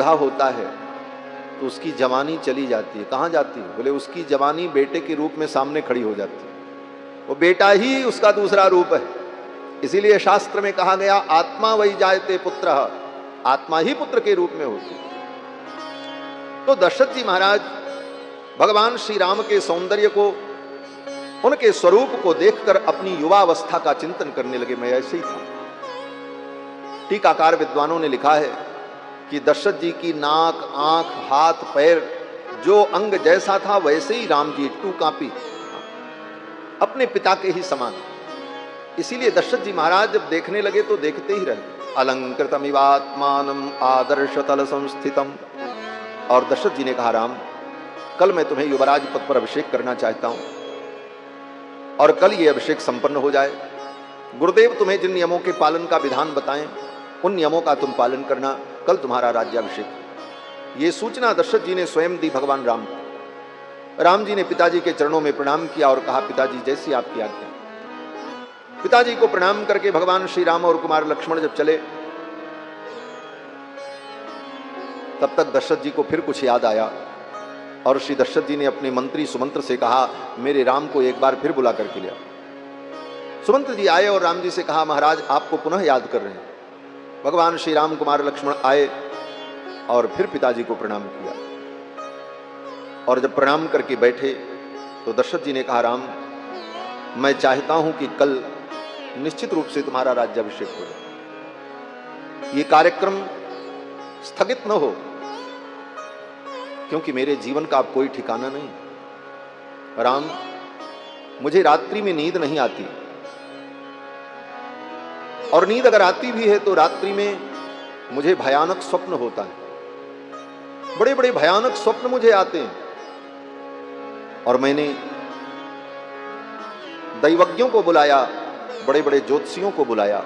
बूढ़ा होता है तो उसकी जवानी चली जाती है। कहाँ जाती है? बोले उसकी जवानी बेटे के रूप में सामने खड़ी हो जाती है। वो बेटा ही उसका दूसरा रूप है। इसीलिए शास्त्र में कहा गया, आत्मा वही जायते पुत्र, आत्मा ही पुत्र के रूप में होती है। तो दशरथ जी महाराज भगवान श्री राम के सौंदर्य को, उनके स्वरूप को देखकर अपनी युवावस्था का चिंतन करने लगे। मैं ऐसे ही था। टीकाकार विद्वानों ने लिखा है कि दशरथ जी की नाक, आंख, हाथ, पैर जो अंग जैसा था वैसे ही राम जी टू कापी, अपने पिता के ही समान। इसीलिए दशरथ जी महाराज जब देखने लगे तो देखते ही रहे। अलंकृतमिवात्मानम आदर्श तल संस्थितम। और दशरथ जी ने कहा, राम कल मैं तुम्हें युवराज पद पर अभिषेक करना चाहता हूं और कल ये अभिषेक संपन्न हो जाए। गुरुदेव तुम्हें जिन नियमों के पालन का विधान बताएं उन नियमों का तुम पालन करना, कल तुम्हारा राज्याभिषेक। ये सूचना दशरथ जी ने स्वयं दी भगवान राम को। राम जी ने पिताजी के चरणों में प्रणाम किया और कहा, पिताजी जैसी आपकी आज्ञा। पिताजी को प्रणाम करके भगवान श्री राम और कुमार लक्ष्मण जब चले, तब तक दशरथ जी को फिर कुछ याद आया और श्री दशरथ जी ने अपने मंत्री सुमंत्र से कहा, मेरे राम को एक बार फिर बुला करके लिया। सुमंत्र जी आए और राम जी से कहा, महाराज आपको पुनः याद कर रहे हैं। भगवान श्री राम कुमार लक्ष्मण आए और फिर पिताजी को प्रणाम किया। और जब प्रणाम करके बैठे तो दशरथ जी ने कहा, राम मैं चाहता हूं कि कल निश्चित रूप से तुम्हारा राज्याभिषेक हो जाए। ये कार्यक्रम स्थगित न हो, क्योंकि मेरे जीवन का अब कोई ठिकाना नहीं। राम मुझे रात्रि में नींद नहीं आती, और नींद अगर आती भी है तो रात्रि में मुझे भयानक स्वप्न होता है। बड़े बड़े भयानक स्वप्न मुझे आते हैं। और मैंने दैवज्ञों को बुलाया, बड़े बड़े ज्योतिषियों को बुलाया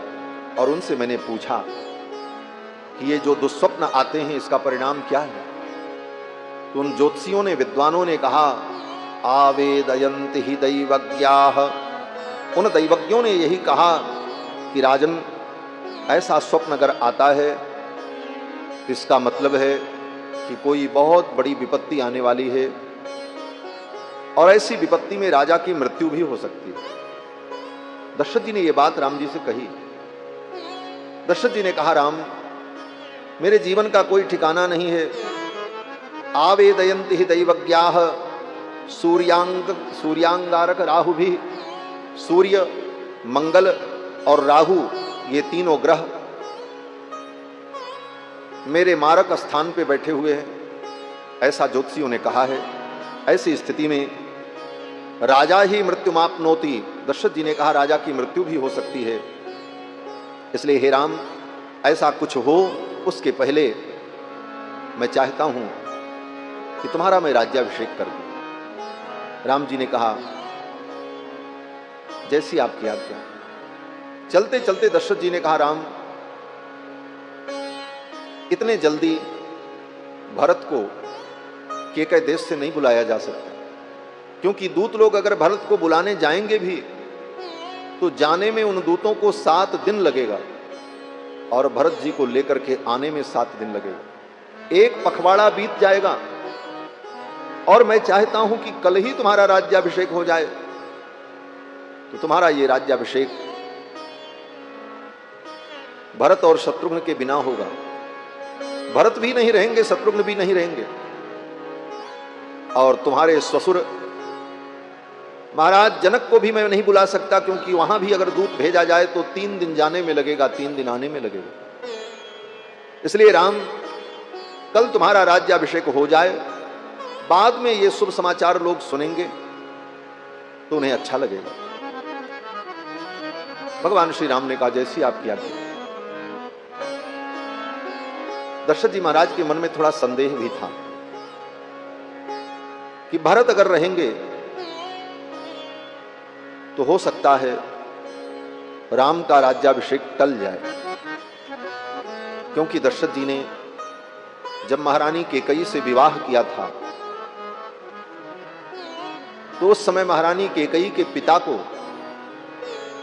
और उनसे मैंने पूछा कि ये जो दुस्वप्न आते हैं इसका परिणाम क्या है। तो उन ज्योतिषियों ने, विद्वानों ने कहा, आवेदयन्ति हि दैवज्ञाः। उन दैवज्ञों ने यही कहा कि राजन ऐसा स्वप्न अगर आता है तो इसका मतलब है कि कोई बहुत बड़ी विपत्ति आने वाली है और ऐसी विपत्ति में राजा की मृत्यु भी हो सकती है। दशरथ जी ने यह बात राम जी से कही। दशरथ जी ने कहा, राम मेरे जीवन का कोई ठिकाना नहीं है। आवेदयन्ति हि दैवज्ञाः सूर्यांगारक राहु भी। सूर्य, मंगल और राहु, ये तीनों ग्रह मेरे मारक स्थान पे बैठे हुए हैं, ऐसा ज्योतिषियों ने कहा है। ऐसी स्थिति में राजा ही मृत्युमाप्नोति। दशरथ जी ने कहा, राजा की मृत्यु भी हो सकती है। इसलिए हे राम ऐसा कुछ हो उसके पहले मैं चाहता हूं कि तुम्हारा मैं राज्याभिषेक कर दूं। राम जी ने कहा, जैसी आपकी आज्ञा। चलते चलते दशरथ जी ने कहा, राम इतने जल्दी भरत को केकय देश से नहीं बुलाया जा सकता, क्योंकि दूत लोग अगर भरत को बुलाने जाएंगे भी तो जाने में उन दूतों को 7 दिन लगेगा और भरत जी को लेकर के आने में 7 दिन लगेगा। एक पखवाड़ा बीत जाएगा। और मैं चाहता हूं कि कल ही तुम्हारा राज्याभिषेक हो जाए। तो तुम्हारा ये राज्याभिषेक भरत और शत्रुघ्न के बिना होगा। भरत भी नहीं रहेंगे, शत्रुघ्न भी नहीं रहेंगे। और तुम्हारे ससुर महाराज जनक को भी मैं नहीं बुला सकता, क्योंकि वहां भी अगर दूत भेजा जाए तो 3 दिन जाने में लगेगा, 3 दिन आने में लगेगा। इसलिए राम कल तुम्हारा राज्याभिषेक हो जाए, बाद में ये शुभ समाचार लोग सुनेंगे तो उन्हें अच्छा लगेगा। भगवान श्री राम ने कहा, जैसी आपकी आज्ञा। दशरथ जी महाराज के मन में थोड़ा संदेह भी था कि भरत अगर रहेंगे तो हो सकता है राम का राज्याभिषेक टल जाए, क्योंकि दशरथ जी ने जब महारानी कैकेयी से विवाह किया था तो उस समय महारानी कैकेयी के पिता को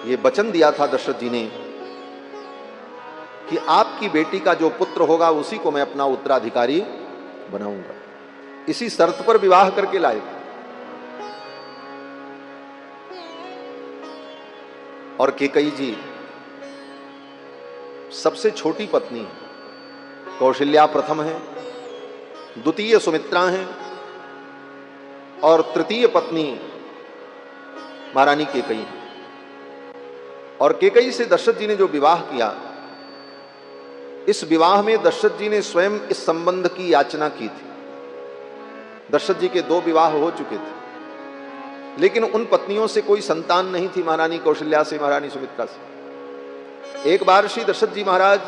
यह वचन दिया था दशरथ जी ने कि आप आपकी बेटी का जो पुत्र होगा उसी को मैं अपना उत्तराधिकारी बनाऊंगा। इसी शर्त पर विवाह करके लाए। और केकई जी सबसे छोटी पत्नी है, कौशल्या प्रथम है, द्वितीय सुमित्रा है और तृतीय पत्नी महारानी केकई है। और केकई से दशरथ जी ने जो विवाह किया, इस विवाह में दशरथ जी ने स्वयं इस संबंध की याचना की थी। दशरथ जी के 2 विवाह हो चुके थे, लेकिन उन पत्नियों से कोई संतान नहीं थी, महारानी कौशल्या से, महारानी सुमित्रा से। एक बार श्री दशरथ जी महाराज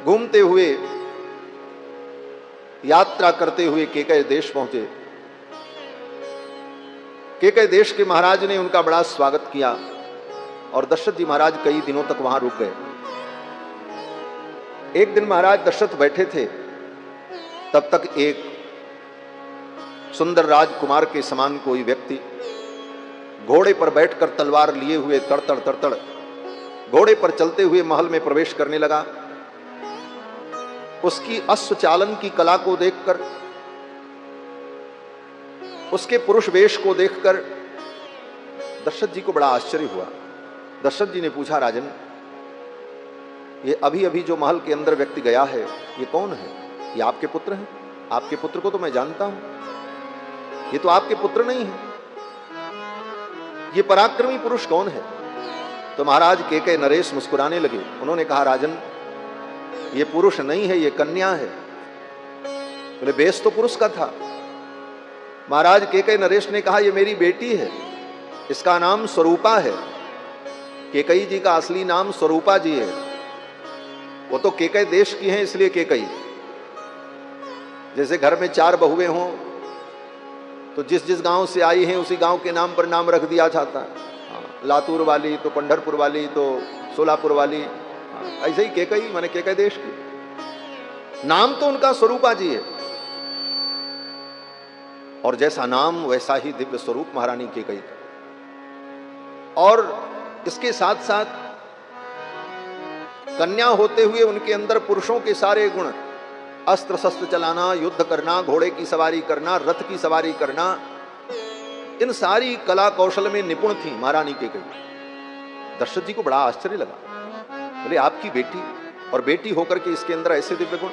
घूमते हुए, यात्रा करते हुए केकय देश पहुंचे। केकय देश के महाराज ने उनका बड़ा स्वागत किया और दशरथ जी महाराज कई दिनों तक वहां रुक गए। एक दिन महाराज दशरथ बैठे थे, तब तक एक सुंदर राजकुमार के समान कोई व्यक्ति घोड़े पर बैठकर तलवार लिए हुए तड़तड़ तड़तड़ घोड़े पर चलते हुए महल में प्रवेश करने लगा। उसकी अश्वचालन की कला को देखकर, उसके पुरुष वेश को देखकर दशरथ जी को बड़ा आश्चर्य हुआ। दशरथ जी ने पूछा, राजन, ये अभी अभी जो महल के अंदर व्यक्ति गया है, ये कौन है? ये आपके पुत्र हैं? आपके पुत्र को तो मैं जानता हूं, ये तो आपके पुत्र नहीं है। ये पराक्रमी पुरुष कौन है? तो महाराज केकय नरेश मुस्कुराने लगे। उन्होंने कहा, राजन, ये पुरुष नहीं है, ये कन्या है। बोले, बेस तो पुरुष का था। महाराज केकय नरेश ने कहा, ये मेरी बेटी है, इसका नाम स्वरूपा है। केकई जी का असली नाम स्वरूपा जी है। वो तो केकय देश की हैं, इसलिए केकई। जैसे घर में 4 बहुएं हों तो जिस जिस गांव से आई हैं उसी गांव के नाम पर नाम रख दिया जाता है। लातूर वाली तो पंढरपुर वाली तो सोलापुर वाली, ऐसे ही केकई माने केकय देश की। नाम तो उनका स्वरूपा जी है, और जैसा नाम वैसा ही दिव्य स्वरूप महारानी केकई का। और इसके साथ साथ कन्या होते हुए उनके अंदर पुरुषों के सारे गुण, अस्त्र शस्त्र चलाना, युद्ध करना, घोड़े की सवारी करना, रथ की सवारी करना, इन सारी कला कौशल में निपुण थी महारानी केकई। दशरथ जी को बड़ा आश्चर्य लगा। बोले, आपकी बेटी, और बेटी होकर के इसके अंदर ऐसे दिव्य गुण?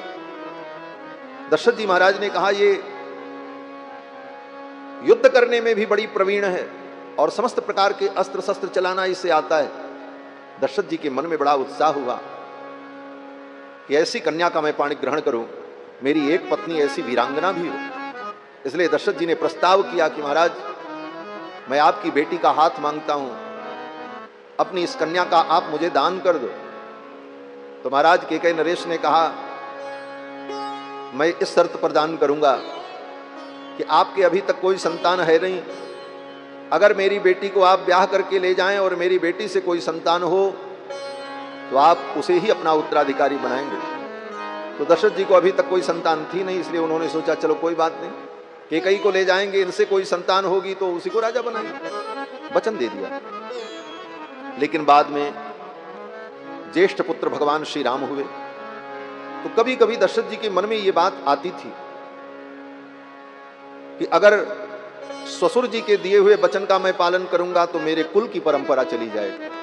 दशरथ जी महाराज ने कहा, ये युद्ध करने में भी बड़ी प्रवीण है और समस्त प्रकार के अस्त्र शस्त्र चलाना इसे आता है। दशरथ जी के मन में बड़ा उत्साह हुआ कि ऐसी कन्या का मैं पाणी ग्रहण करूं, मेरी एक पत्नी ऐसी वीरांगना भी हो। इसलिए दशरथ जी ने प्रस्ताव किया कि महाराज, मैं आपकी बेटी का हाथ मांगता हूं, अपनी इस कन्या का आप मुझे दान कर दो। तो महाराज केकय नरेश ने कहा, मैं इस शर्त पर दान करूंगा कि आपके अभी तक कोई संतान है नहीं, अगर मेरी बेटी को आप ब्याह करके ले जाएं और मेरी बेटी से कोई संतान हो तो आप उसे ही अपना उत्तराधिकारी बनाएंगे। तो दशरथ जी को अभी तक कोई संतान थी नहीं, इसलिए उन्होंने सोचा चलो कोई बात नहीं, केकई को ले जाएंगे, इनसे कोई संतान होगी तो उसी को राजा बनाएंगे। वचन दे दिया। लेकिन बाद में ज्येष्ठ पुत्र भगवान श्री राम हुए, तो कभी कभी दशरथ जी के मन में ये बात आती थी कि अगर ससुर जी के दिए हुए वचन का मैं पालन करूंगा तो मेरे कुल की परंपरा चली जाएगी।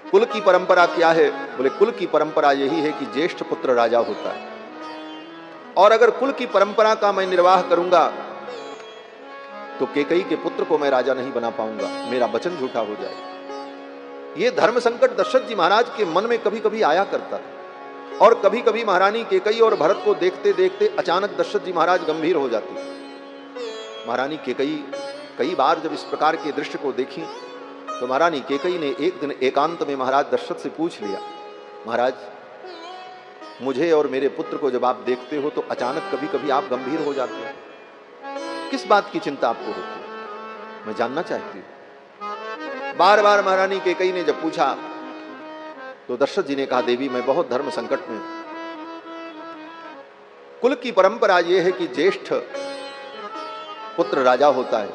कुल की परंपरा क्या है? बोले, कुल की परंपरा यही है कि ज्येष्ठ पुत्र राजा होता है, और अगर कुल की परंपरा का मैं निर्वाह करूंगा तो केकई के पुत्र को मैं राजा नहीं बना पाऊंगा, मेरा वचन झूठा हो जाएगा। यह धर्म संकट दशरथ जी महाराज के मन में कभी कभी आया करता था, और कभी कभी महारानी केकई और भरत को देखते देखते अचानक दशरथ जी महाराज गंभीर हो जाते। महारानी केकई कई बार जब इस प्रकार के दृश्य को देखी तो महारानी केकई ने एक दिन एकांत में महाराज दशरथ से पूछ लिया, महाराज, मुझे और मेरे पुत्र को जब आप देखते हो तो अचानक कभी कभी आप गंभीर हो जाते हो, किस बात की चिंता आपको होती है? मैं जानना चाहती हूं। बार बार महारानी केकई ने जब पूछा तो दशरथ जी ने कहा, देवी, मैं बहुत धर्म संकट में। कुल की परंपरा यह है कि ज्येष्ठ पुत्र राजा होता है,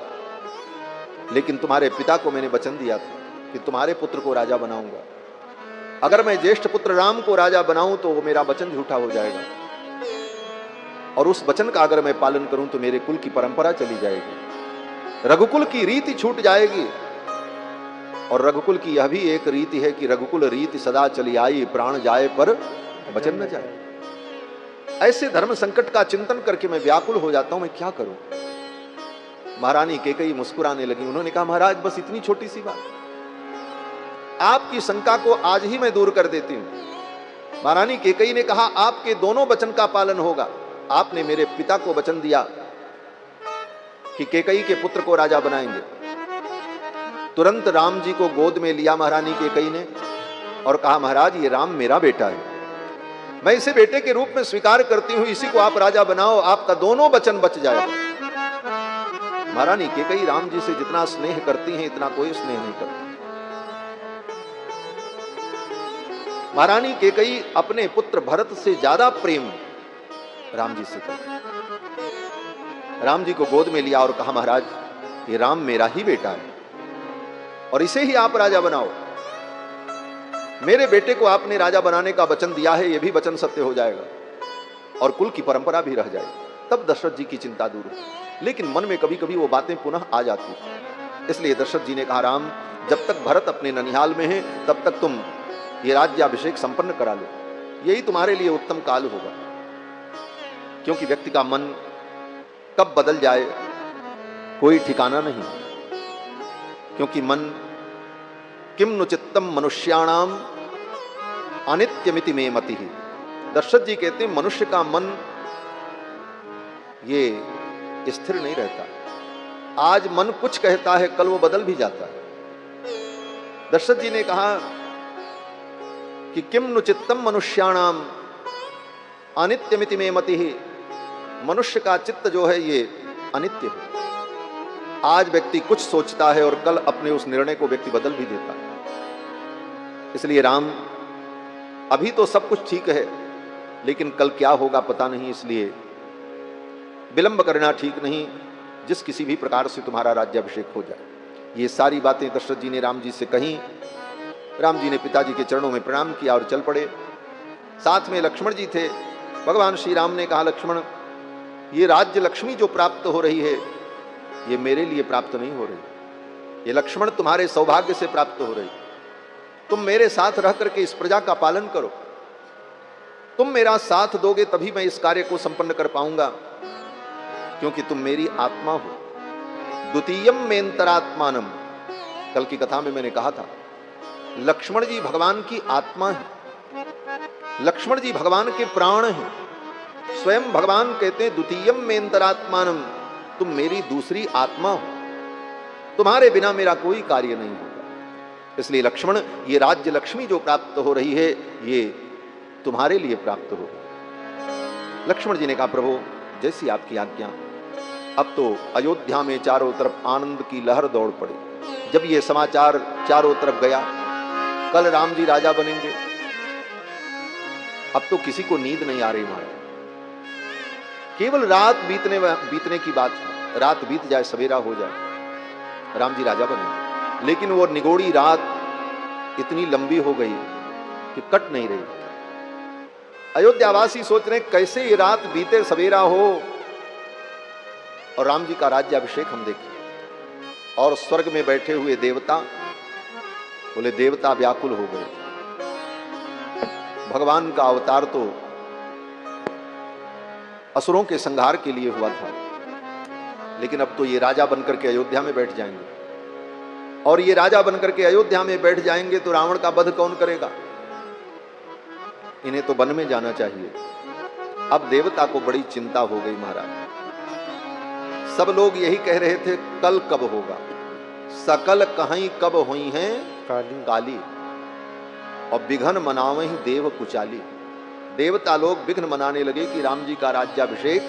लेकिन तुम्हारे पिता को मैंने वचन दिया था कि तुम्हारे पुत्र को राजा बनाऊंगा। अगर मैं ज्येष्ठ पुत्र राम को राजा बनाऊं तो वो मेरा वचन झूठा हो जाएगा, और उस वचन का अगर मैं पालन करूं तो मेरे कुल की परंपरा चली जाएगी, रघुकुल की रीति छूट जाएगी। और रघुकुल की यह भी एक रीति है कि रघुकुल रीति सदा चली आई, प्राण जाए पर वचन न जाए। ऐसे धर्म संकट का चिंतन करके मैं व्याकुल हो जाता हूं, मैं क्या करूं। महारानी कैकेयी मुस्कुराने लगी। उन्होंने कहा, महाराज बस इतनी छोटी सी बात, आपकी शंका को आज ही मैं दूर कर देती हूं। महारानी कैकेयी ने कहा, आपके दोनों वचन का पालन होगा। आपने मेरे पिता को वचन दिया कि कैकेयी के पुत्र को राजा बनाएंगे। तुरंत राम जी को गोद में लिया महारानी कैकेयी ने और कहा, महाराज ये राम मेरा बेटा है, मैं इसे बेटे के रूप में स्वीकार करती हूं, इसी को आप राजा बनाओ, आपका दोनों वचन बच जाएगा। महारानी कैकेयी राम जी से जितना स्नेह करती हैं इतना कोई स्नेह नहीं करती। महारानी कैकेयी अपने पुत्र भरत से ज्यादा प्रेम राम जी से करती। राम जी को गोद में लिया और कहा, महाराज ये राम मेरा ही बेटा है और इसे ही आप राजा बनाओ। मेरे बेटे को आपने राजा बनाने का वचन दिया है, यह भी वचन सत्य हो जाएगा और कुल की परंपरा भी रह जाएगी। तब दशरथ जी की चिंता दूर हुई, लेकिन मन में कभी कभी वो बातें पुनः आ जाती। इसलिए दशरथ जी ने कहा, राम जब तक भरत अपने ननिहाल में है तब तक तुम ये राज्याभिषेक संपन्न करा लो, यही तुम्हारे लिए उत्तम काल होगा। क्योंकि व्यक्ति का मन कब बदल जाए कोई ठिकाना नहीं, क्योंकि मन किम नु चित्तम मनुष्याणाम अनित्यमिति में मति ही। दशरथ जी कहते हैं, मनुष्य का मन ये स्थिर नहीं रहता। आज मन कुछ कहता है, कल वो बदल भी जाता है। दशरथ जी ने कहा कि किम नु चित्तम मनुष्याणाम अनित्यमिति में मति ही। मनुष्य का चित्त जो है ये अनित्य है। आज व्यक्ति कुछ सोचता है और कल अपने उस निर्णय को व्यक्ति बदल भी देता है। इसलिए राम अभी तो सब कुछ ठीक है, लेकिन कल क्या होगा पता नहीं, इसलिए विलंब करना ठीक नहीं। जिस किसी भी प्रकार से तुम्हारा राज्याभिषेक हो जाए। ये सारी बातें दशरथ जी ने राम जी से कही। राम जी ने पिताजी के चरणों में प्रणाम किया और चल पड़े। साथ में लक्ष्मण जी थे। भगवान श्री राम ने कहा, लक्ष्मण ये राज्य लक्ष्मी जो प्राप्त हो रही है ये मेरे लिए प्राप्त नहीं हो रही, ये लक्ष्मण तुम्हारे सौभाग्य से प्राप्त हो रही। तुम मेरे साथ रह करके इस प्रजा का पालन करो, तुम मेरा साथ दोगे तभी मैं इस कार्य को संपन्न कर पाऊंगा, क्योंकि तुम मेरी आत्मा हो। द्वितीयम मेंतरात्मानम, कल की कथा में मैंने कहा था, लक्ष्मण जी भगवान की आत्मा है, लक्ष्मण जी भगवान के प्राण हैं। स्वयं भगवान कहते हैं, द्वितीयम मेंतरात्मानम, तुम मेरी दूसरी आत्मा हो, तुम्हारे बिना मेरा कोई कार्य नहीं होगा। इसलिए लक्ष्मण ये राज्य लक्ष्मी जो प्राप्त हो रही है ये तुम्हारे लिए प्राप्त हो रही है। लक्ष्मण जी ने कहा, प्रभु जैसी आपकी आज्ञा। अब तो अयोध्या में चारों तरफ आनंद की लहर दौड़ पड़ी। जब ये समाचार चारों तरफ गया, कल राम जी राजा बनेंगे, अब तो किसी को नींद नहीं आ रही महाराज। केवल रात बीतने की बात है, रात बीत जाए सवेरा हो जाए, राम जी राजा बने। लेकिन वो निगोड़ी रात इतनी लंबी हो गई कि कट नहीं रही। अयोध्यावासी सोच रहे कैसे ये रात बीते सवेरा हो और राम जी का राज्याभिषेक हम देखें। और स्वर्ग में बैठे हुए देवता बोले, देवता व्याकुल हो गए। भगवान का अवतार तो असुरों के संहार के लिए हुआ था, लेकिन अब तो ये राजा बनकर के अयोध्या में बैठ जाएंगे, और ये राजा बनकर के अयोध्या में बैठ जाएंगे तो रावण का वध कौन करेगा? इन्हें तो वन में जाना चाहिए। अब देवता को बड़ी चिंता हो गई महाराज। सब लोग यही कह रहे थे, कल कब होगा? सकल कहीं कब हुई हैं काली, और विघ्न मनावहीं देव कुचाली। देवता लोग विघ्न मनाने लगे कि राम जी का राज्याभिषेक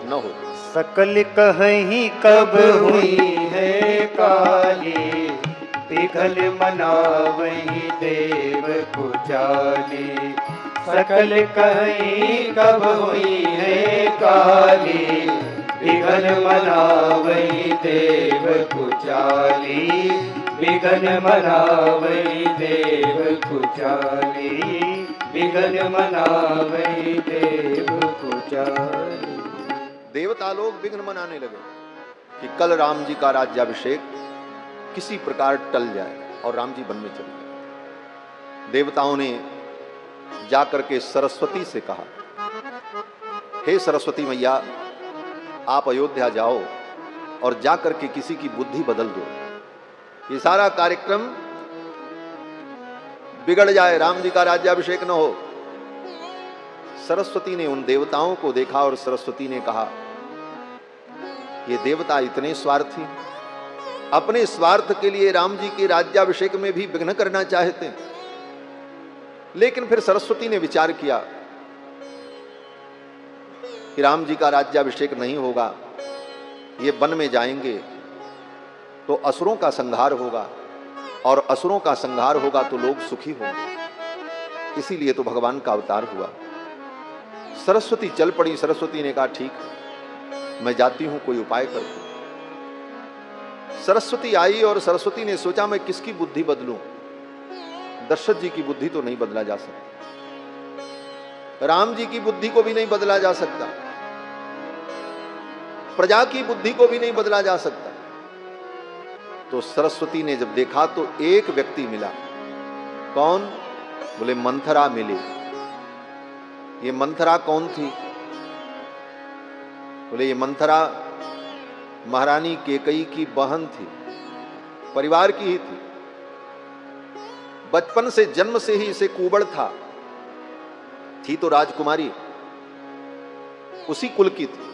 न हो। सकल कहीं कब हुई है काली, विघ्न मनावहीं देव कुचाली। सकल कहीं कब हुई है काली, विघ्न मनावहीं देव कुचाली। विघन मनावई देव कुचाली, विघन मनावई देव कुचाली। देवता लोग विघ्न मनाने लगे कि कल राम जी का राज्याभिषेक किसी प्रकार टल जाए और राम जी वन में चले जाए। देवताओं ने जाकर के सरस्वती से कहा, हे सरस्वती मैया, आप अयोध्या जाओ और जाकर के किसी की बुद्धि बदल दो, ये सारा कार्यक्रम बिगड़ जाए, राम जी का राज्याभिषेक न हो। सरस्वती ने उन देवताओं को देखा और सरस्वती ने कहा, ये देवता इतने स्वार्थी, अपने स्वार्थ के लिए राम जी के राज्याभिषेक में भी विघ्न करना चाहते हैं। लेकिन फिर सरस्वती ने विचार किया कि राम जी का राज्याभिषेक नहीं होगा, ये वन में जाएंगे तो असुरों का संहार होगा, और असुरों का संहार होगा तो लोग सुखी होंगे, इसीलिए तो भगवान का अवतार हुआ। सरस्वती चल पड़ी। सरस्वती ने कहा, ठीक है, मैं जाती हूं, कोई उपाय करती हूं। सरस्वती आई और सरस्वती ने सोचा, मैं किसकी बुद्धि बदलूं? दशरथ जी की बुद्धि तो नहीं बदला जा सकता, राम जी की बुद्धि को भी नहीं बदला जा सकता, प्रजा की बुद्धि को भी नहीं बदला जा सकता। तो सरस्वती ने जब देखा तो एक व्यक्ति मिला। कौन? बोले मंथरा मिली। ये मंथरा कौन थी? बोले ये मंथरा महारानी केकई की बहन थी, परिवार की ही थी। बचपन से, जन्म से ही इसे कुबड़ था, थी तो राजकुमारी, उसी कुल की थी,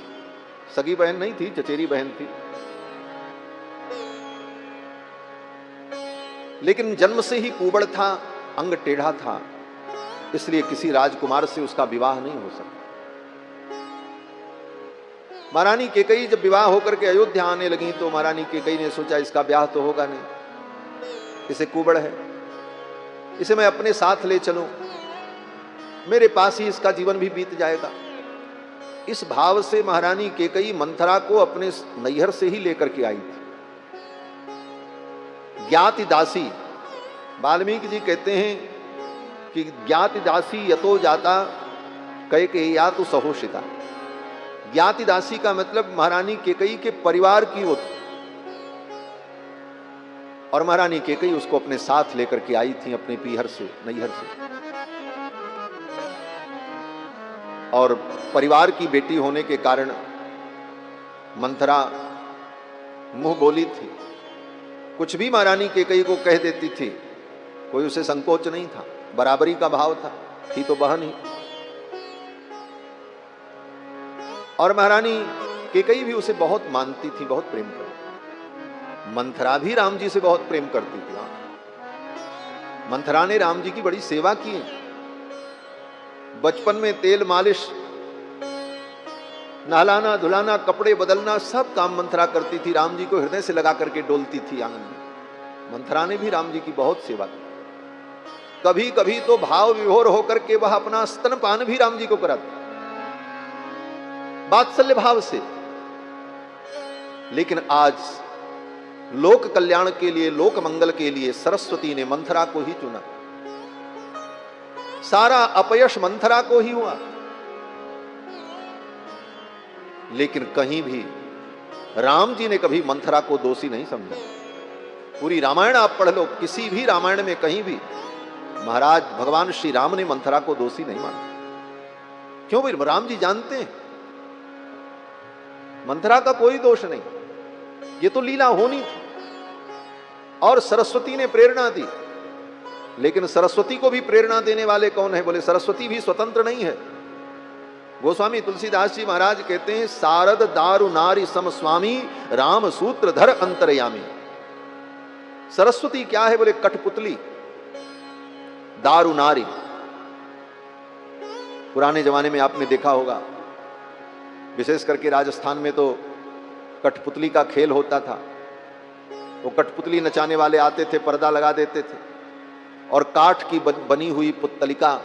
सगी बहन नहीं थी, चचेरी बहन थी। लेकिन जन्म से ही कुबड़ था, अंग टेढ़ा था, इसलिए किसी राजकुमार से उसका विवाह नहीं हो सकता। महारानी केकई जब विवाह होकर के अयोध्या आने लगी तो महारानी केकई ने सोचा, इसका ब्याह तो होगा नहीं, इसे कुबड़ है, इसे मैं अपने साथ ले चलूं, मेरे पास ही इसका जीवन भी बीत जाएगा। इस भाव से महारानी केकई मंथरा को अपने नैहर से ही लेकर के आई थी। ज्ञाति दासी, वाल्मीकि जी कहते हैं कि ज्ञाति दासी यतो जाता कैकेय्या तो सहोषिता। ज्ञाति दासी का मतलब महारानी केकई के परिवार की वो थी, और महारानी केकई उसको अपने साथ लेकर के आई थी अपने पीहर से, नैहर से। और परिवार की बेटी होने के कारण मंथरा मुंह बोली थी, कुछ भी महारानी केकई को कह देती थी, कोई उसे संकोच नहीं था, बराबरी का भाव था, थी तो बहन ही। और महारानी केकई भी उसे बहुत मानती थी, बहुत प्रेम करती। मंथरा भी राम जी से बहुत प्रेम करती थी। मंथरा ने राम जी की बड़ी सेवा की। बचपन में तेल मालिश, नहलाना धुलाना, कपड़े बदलना, सब काम मंथरा करती थी। राम जी को हृदय से लगा करके डोलती थी आंगन में। मंथरा ने भी राम जी की बहुत सेवा की। कभी कभी तो भाव विभोर होकर के वह अपना स्तनपान भी राम जी को कराती, वात्सल्य भाव से। लेकिन आज लोक कल्याण के लिए, लोक मंगल के लिए सरस्वती ने मंथरा को ही चुना। सारा अपयश मंथरा को ही हुआ। लेकिन कहीं भी राम जी ने कभी मंथरा को दोषी नहीं समझा। पूरी रामायण आप पढ़ लो, किसी भी रामायण में कहीं भी महाराज भगवान श्री राम ने मंथरा को दोषी नहीं माना। क्यों भाई? राम जी जानते हैं मंथरा का कोई दोष नहीं, ये तो लीला होनी थी और सरस्वती ने प्रेरणा दी। लेकिन सरस्वती को भी प्रेरणा देने वाले कौन है? बोले सरस्वती भी स्वतंत्र नहीं है। गोस्वामी तुलसीदास जी महाराज कहते हैं, सारद दारु नारी सम स्वामी राम सूत्रधर अंतर्यामी। सरस्वती क्या है? बोले कठपुतली, दारु नारी। पुराने जमाने में आपने देखा होगा, विशेष करके राजस्थान में तो कठपुतली का खेल होता था। वो कठपुतली नचाने वाले आते थे, पर्दा लगा देते थे और काठ की बनी हुई पुतलिका,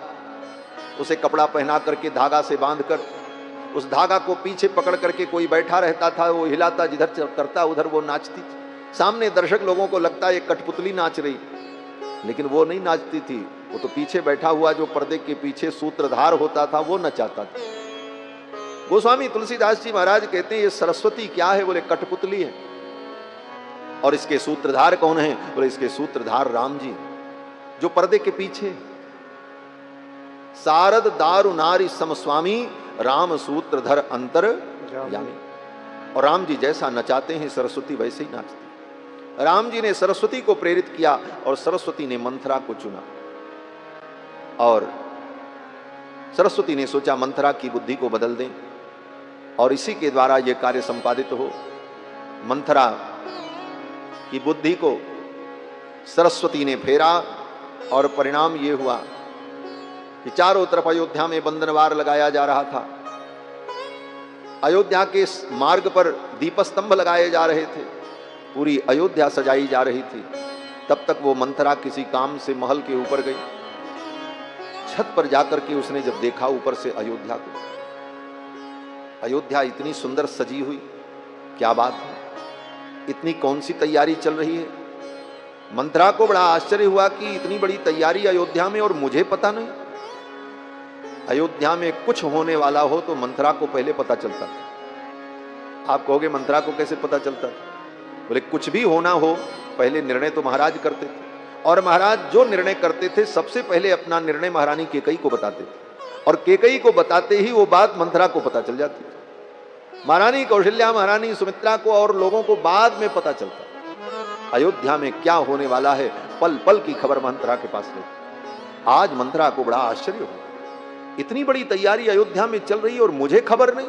उसे कपड़ा पहना करके धागा से बांधकर, उस धागा को पीछे पकड़ करके कोई बैठा रहता था, वो हिलाता, जिधर करता उधर वो नाचती थी। सामने दर्शक लोगों को लगता है एक कठपुतली नाच रही, लेकिन वो नहीं नाचती थी, वो तो पीछे बैठा हुआ जो पर्दे के पीछे सूत्रधार होता था वो नचाता था। गोस्वामी तुलसीदास जी महाराज कहते हैं ये सरस्वती क्या है? बोले कठपुतली है। और इसके सूत्रधार कौन है? बोले इसके सूत्रधार राम जी जो पर्दे के पीछे। सारद दारु नारी समस्वामी राम सूत्रधर अंतर यामी। और राम जी जैसा नचाते हैं सरस्वती वैसे ही नाचती। राम जी ने सरस्वती को प्रेरित किया और सरस्वती ने मंथरा को चुना। और सरस्वती ने सोचा मंथरा की बुद्धि को बदल दें और इसी के द्वारा यह कार्य संपादित हो। मंथरा की बुद्धि को सरस्वती ने फेरा और परिणाम ये हुआ कि चारों तरफ अयोध्या में बंधनवार लगाया जा रहा था। अयोध्या के मार्ग पर दीपस्तंभ लगाए जा रहे थे, पूरी अयोध्या सजाई जा रही थी। तब तक वो मंथरा किसी काम से महल के ऊपर गई। छत पर जाकर के उसने जब देखा ऊपर से अयोध्या को, अयोध्या इतनी सुंदर सजी हुई, क्या बात है, इतनी कौन सी तैयारी चल रही है। मंथरा को बड़ा आश्चर्य हुआ कि इतनी बड़ी तैयारी अयोध्या में और मुझे पता नहीं। अयोध्या में कुछ होने वाला हो तो मंथरा को पहले पता चलता था। आप कहोगे मंथरा को कैसे पता चलता था? बोले कुछ भी होना हो पहले निर्णय तो महाराज करते थे, और महाराज जो निर्णय करते थे सबसे पहले अपना निर्णय महारानी केकई को बताते थे, और केकई को बताते ही वो बात मंथरा को पता चल जाती थी। महारानी कौशल्या, महारानी सुमित्रा को और लोगों को बाद में पता चलता अयोध्या में क्या होने वाला है, पल पल की खबर मंथरा के पास रहती। आज मंथरा को बड़ा आश्चर्य हुआ, इतनी बड़ी तैयारी अयोध्या में चल रही है और मुझे खबर नहीं,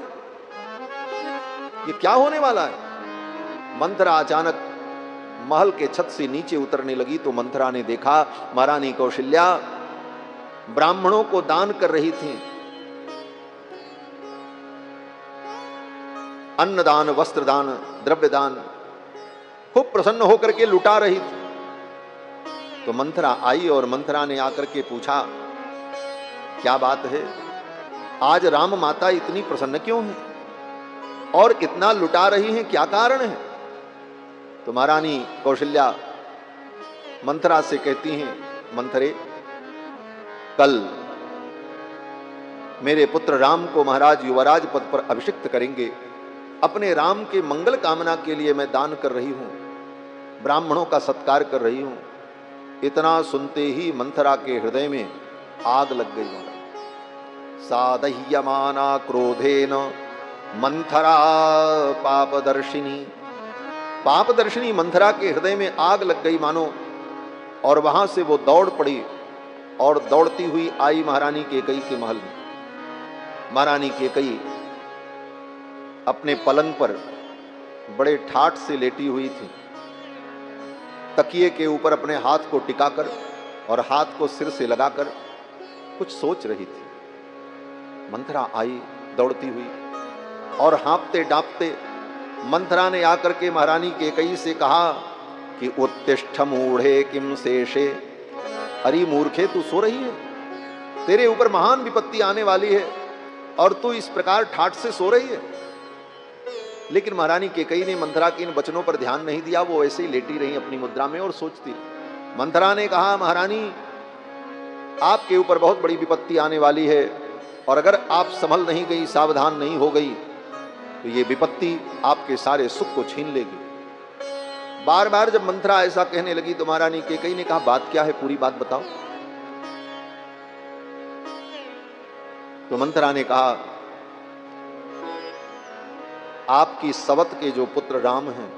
ये क्या होने वाला है। मंथरा अचानक महल के छत से नीचे उतरने लगी तो मंथरा ने देखा महारानी कौशल्या ब्राह्मणों को दान कर रही थी, अन्नदान, वस्त्रदान, द्रव्यदान, खूब प्रसन्न होकर के लुटा रही थी। तो मंथरा आई और मंथरा ने आकर के पूछा क्या बात है, आज राम माता इतनी प्रसन्न क्यों है और इतना लुटा रही हैं, क्या कारण है? तो महारानी कौशल्या मंथरा से कहती हैं, मंथरे कल मेरे पुत्र राम को महाराज युवराज पद पर अभिषिक्त करेंगे, अपने राम के मंगल कामना के लिए मैं दान कर रही हूं, ब्राह्मणों का सत्कार कर रही हूं। इतना सुनते ही मंथरा के हृदय में आग लग गई। सादह्यमाना क्रोधेन मंथरा पापदर्शिनी, पापदर्शिनी मंथरा के हृदय में आग लग गई मानो, और वहां से वो दौड़ पड़ी और दौड़ती हुई आई महारानी केकई के महल में। महारानी केकई अपने पलंग पर बड़े ठाठ से लेटी हुई थी, तकिए के ऊपर अपने हाथ को टिकाकर और हाथ को सिर से लगाकर कुछ सोच रही थी। मंथरा आई दौड़ती हुई और हाँफते डांपते मंथरा ने आकर के महारानी केकई से कहा कि उत्तिष्ठ मूढ़े किम शेषे, अरे मूर्खे तू सो रही है, तेरे ऊपर महान विपत्ति आने वाली है और तू इस प्रकार ठाठ से सो रही है। लेकिन महारानी केकई ने मंथरा के इन वचनों पर ध्यान नहीं दिया, वो ऐसे ही लेटी रही अपनी मुद्रा में और सोचती रही। मंथरा ने कहा महारानी आपके ऊपर बहुत बड़ी विपत्ति आने वाली है, और अगर आप संभल नहीं गई, सावधान नहीं हो गई तो ये विपत्ति आपके सारे सुख को छीन लेगी। बार बार जब मंथरा ऐसा कहने लगी तो महारानी केकई ने कहा बात क्या है, पूरी बात बताओ। तो मंथरा ने कहा आपकी सवत के जो पुत्र राम हैं,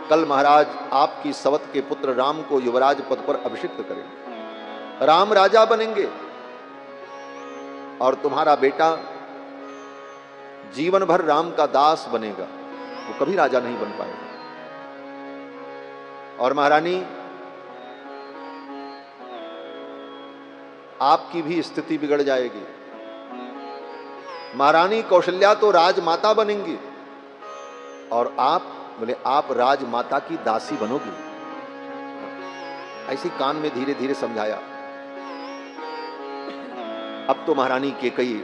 कल महाराज आपकी सवत के पुत्र राम को युवराज पद पर अभिषिक्त करेंगे, राम राजा बनेंगे और तुम्हारा बेटा जीवन भर राम का दास बनेगा, वो कभी राजा नहीं बन पाएगा। और महारानी आपकी भी स्थिति बिगड़ जाएगी। महारानी कौशल्या तो राजमाता बनेंगी और आप बोले आप राजमाता की दासी बनोगी। ऐसी कान में धीरे धीरे समझाया। अब तो महारानी केकई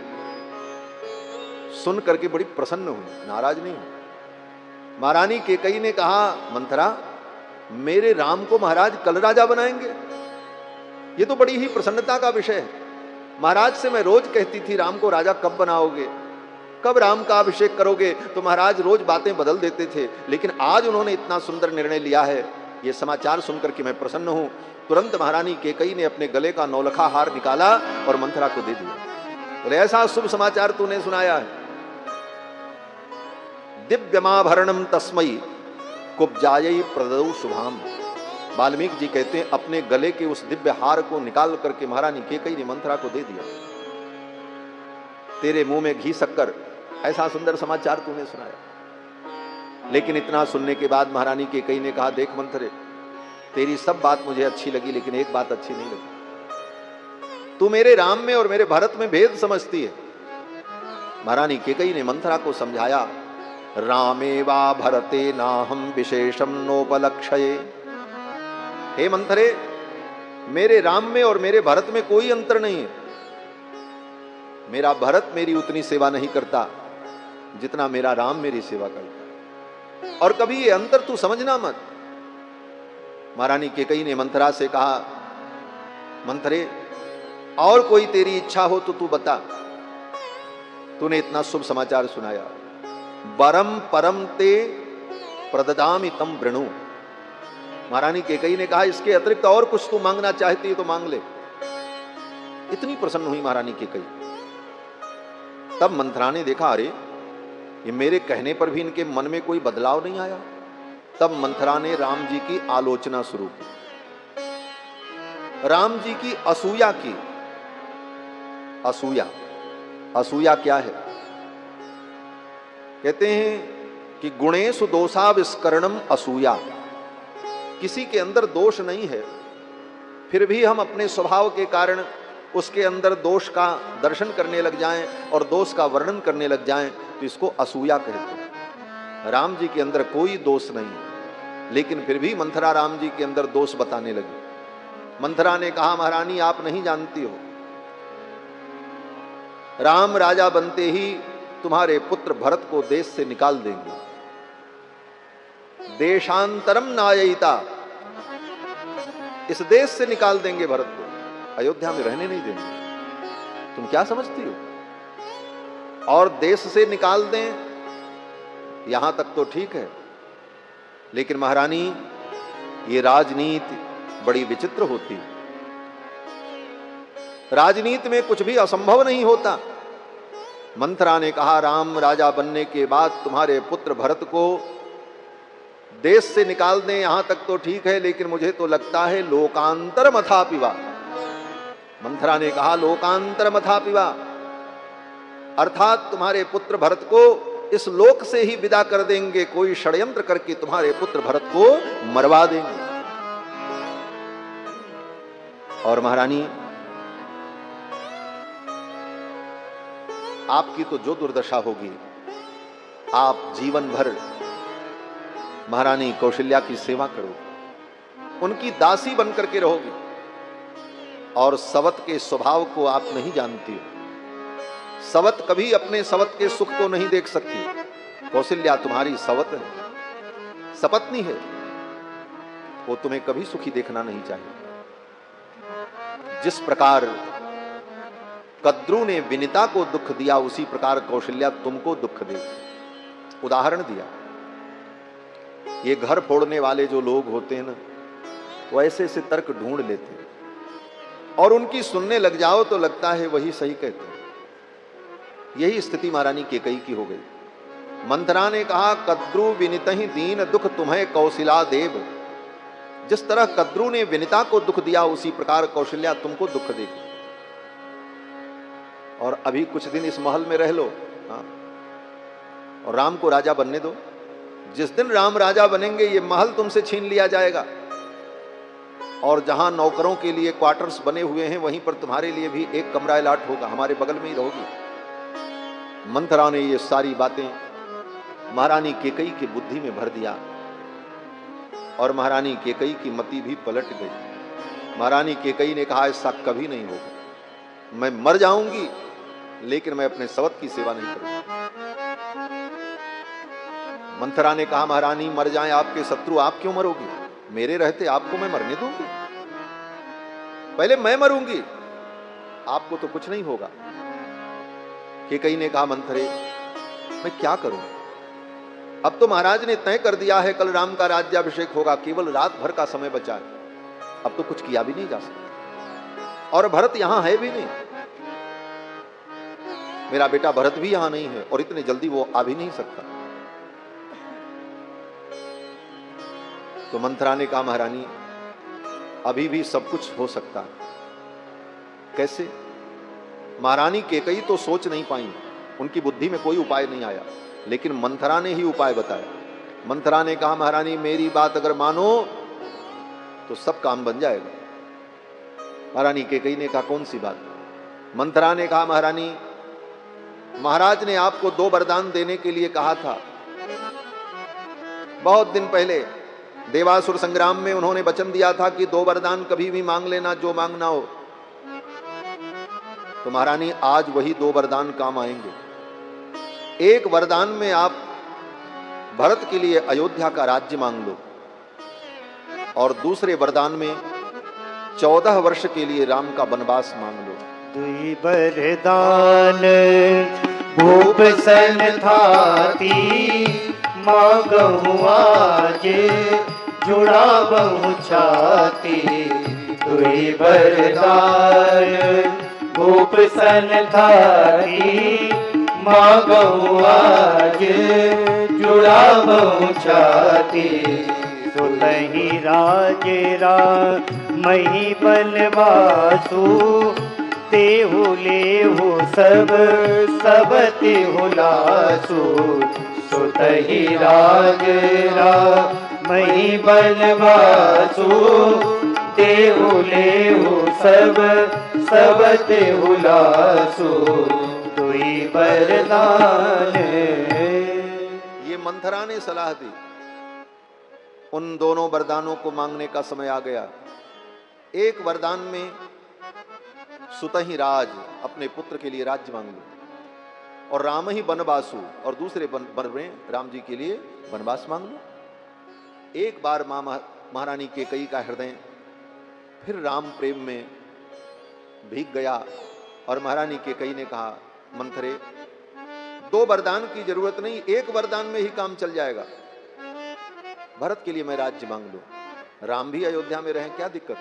सुन करके बड़ी प्रसन्न हुई, नाराज नहीं हुई। महारानी केकई ने कहा, मंथरा मेरे राम को महाराज कल राजा बनाएंगे? ये तो बड़ी ही प्रसन्नता का विषय है। महाराज से मैं रोज कहती थी राम को राजा कब बनाओगे, कब राम का अभिषेक करोगे, तो महाराज रोज बातें बदल देते थे, लेकिन आज उन्होंने इतना सुंदर निर्णय लिया है, ये समाचार सुनकर के मैं प्रसन्न हूं। तुरंत महारानी केकई ने अपने गले का नौलखा हार निकाला और मंथरा को दे दिया। बोले ऐसा शुभ समाचार तूने सुनाया है। दिव्यमाभरणम तस्मई कुब्जायै प्रददौ शुभाम। वाल्मीकि जी कहते हैं अपने गले के उस दिव्य हार को निकाल करके महारानी केकई ने मंथरा को दे दिया। तेरे मुंह में घी शक्कर, ऐसा सुंदर समाचार तूने सुनाया। लेकिन इतना सुनने के बाद महारानी केकई ने कहा, देख मंथरे, तेरी सब बात मुझे अच्छी लगी, लेकिन एक बात अच्छी नहीं लगी। तू मेरे राम में और मेरे भरत में भेद समझती है। महारानी केकई ने मंथरा को समझाया, रामे वा भरते नाहम विशेषम नोपलक्षये। हे मंथरे, मेरे राम में और मेरे भरत में कोई अंतर नहीं है। मेरा भरत मेरी उतनी सेवा नहीं करता जितना मेरा राम मेरी सेवा करता है, और कभी ये अंतर तू समझना मत। महारानी केकई ने मंथरा से कहा, मंथरे और कोई तेरी इच्छा हो तो तू बता। तूने इतना शुभ समाचार सुनाया। वरम परम ते प्रददामि तम वृणु। महारानी केकई ने कहा, इसके अतिरिक्त और कुछ तू मांगना चाहती है तो मांग ले। इतनी प्रसन्न हुई महारानी केकई। तब मंथरा ने देखा, अरे ये मेरे कहने पर भी इनके मन में कोई बदलाव नहीं आया। तब मंथरा ने राम जी की आलोचना शुरू की, राम जी की असूया की। असूया, असूया क्या है? कहते हैं कि गुणेषु दोषाविष्करणम असूया। किसी के अंदर दोष नहीं है, फिर भी हम अपने स्वभाव के कारण उसके अंदर दोष का दर्शन करने लग जाएं और दोष का वर्णन करने लग जाएं, तो इसको असूया कहते हैं। राम जी के अंदर कोई दोष नहीं है, लेकिन फिर भी मंथरा राम जी के अंदर दोष बताने लगी। मंथरा ने कहा, महारानी आप नहीं जानती हो, राम राजा बनते ही तुम्हारे पुत्र भरत को देश से निकाल देंगे। देशांतरम नाययिता, इस देश से निकाल देंगे भरत को, अयोध्या में रहने नहीं देंगे। तुम क्या समझती हो? और देश से निकाल दें, यहां तक तो ठीक है, लेकिन महारानी ये राजनीति बड़ी विचित्र होती है। राजनीति में कुछ भी असंभव नहीं होता। मंथरा ने कहा, राम राजा बनने के बाद तुम्हारे पुत्र भरत को देश से निकाल दें, यहां तक तो ठीक है, लेकिन मुझे तो लगता है लोकांतर मथा पिवा। मंथरा ने कहा, लोकांतर मथा पिवा, अर्थात तुम्हारे पुत्र भरत को इस लोक से ही विदा कर देंगे, कोई षड्यंत्र करके तुम्हारे पुत्र भरत को मरवा देंगे। और महारानी आपकी तो जो दुर्दशा होगी, आप जीवन भर महारानी कौशल्या की सेवा करोगे, उनकी दासी बनकर के रहोगी, और सवत के स्वभाव को आप नहीं जानती हो। सवत कभी अपने सवत के सुख को नहीं देख सकती। कौशल्या तुम्हारी सवत है, सपत्नी है, वो तुम्हें कभी सुखी देखना नहीं चाहिए। जिस प्रकार कद्रू ने विनिता को दुख दिया, उसी प्रकार कौशल्या तुमको दुख दे। उदाहरण दिया, ये घर फोड़ने वाले जो लोग होते हैं ना, वो ऐसे ऐसे तर्क ढूंढ लेते हैं और उनकी सुनने लग जाओ तो लगता है वही सही कहते हैं। यही स्थिति महारानी केकई की हो गई। मंथरा ने कहा, कद्रू विनितहि दीन दुख तुम्हें कौशिला देव। जिस तरह कद्रू ने विनिता को दुख दिया, उसी प्रकार कौशल्या तुमको दुख देगी। और अभी कुछ दिन इस महल में रह लो, हाँ, और राम को राजा बनने दो। जिस दिन राम राजा बनेंगे, ये महल तुमसे छीन लिया जाएगा, और जहां नौकरों के लिए क्वार्टर्स बने हुए हैं, वहीं पर तुम्हारे लिए भी एक कमरा अलॉट होगा, हमारे बगल में ही रहोगी। मंथरा ने ये सारी बातें महारानी केकई की बुद्धि में भर दिया, और महारानी केकई की मति भी पलट गई। महारानी केकई ने कहा, ऐसा कभी नहीं होगा, मैं मर जाऊंगी लेकिन मैं अपने सवत की सेवा नहीं करूंगी। मंथरा ने कहा, महारानी मर जाएं आपके शत्रु, आप क्यों मरोगी? मेरे रहते आपको मैं मरने दूंगी? पहले मैं मरूंगी, आपको तो कुछ नहीं होगा। केकई ने कहा, मंथरे मैं क्या करूं? अब तो महाराज ने तय कर दिया है, कल राम का राज्याभिषेक होगा, केवल रात भर का समय बचा है, अब तो कुछ किया भी नहीं जा सकता। और भरत यहां है भी नहीं, मेरा बेटा भरत भी यहां नहीं है, और इतने जल्दी वो आ भी नहीं सकता। तो मंथरा ने कहा, महारानी अभी भी सब कुछ हो सकता है। कैसे? महारानी केकई तो सोच नहीं पाई, उनकी बुद्धि में कोई उपाय नहीं आया, लेकिन मंथरा ने ही उपाय बताया। मंथरा ने कहा, महारानी मेरी बात अगर मानो तो सब काम बन जाएगा। महारानी केकई ने कहा, कौन सी बात? मंथरा ने कहा, महारानी महाराज ने आपको 2 वरदान देने के लिए कहा था। बहुत दिन पहले देवासुर संग्राम में उन्होंने वचन दिया था कि 2 वरदान कभी भी मांग लेना, जो मांगना हो। तो महारानी आज वही 2 वरदान काम आएंगे। एक वरदान में आप भरत के लिए अयोध्या का राज्य मांग लो, और दूसरे वरदान में 14 वर्ष के लिए राम का वनवास मांग लो। 2 वरदान भूप सन थाती, मांगहु आज जुड़ा बहु छाती। 2 वरदान भूप सन थाती, मांगहु आज जुड़ा बहु छाती। सुतहि राज रामहि बनवासु, तेहु लेहु सब सब तेहु लासु। सुतहि राज रामहि बनवासु, तेहु लेहु सब सब तेहु लासु। 2 वरदान। ये मंथरा ने सलाह दी, उन दोनों वरदानों को मांगने का समय आ गया। एक वरदान में सुतहि राज, अपने पुत्र के लिए राज्य मांग लो, और राम ही वनवासु, और दूसरे वन में राम जी के लिए वनवास मांग लो। एक बार महारानी केकई का हृदय फिर राम प्रेम में भीग गया, और महारानी केकई ने कहा, मंथरे 2 वरदान की जरूरत नहीं, एक वरदान में ही काम चल जाएगा। भरत के लिए मैं राज्य मांग लूं, राम भी अयोध्या में रहें, क्या दिक्कत?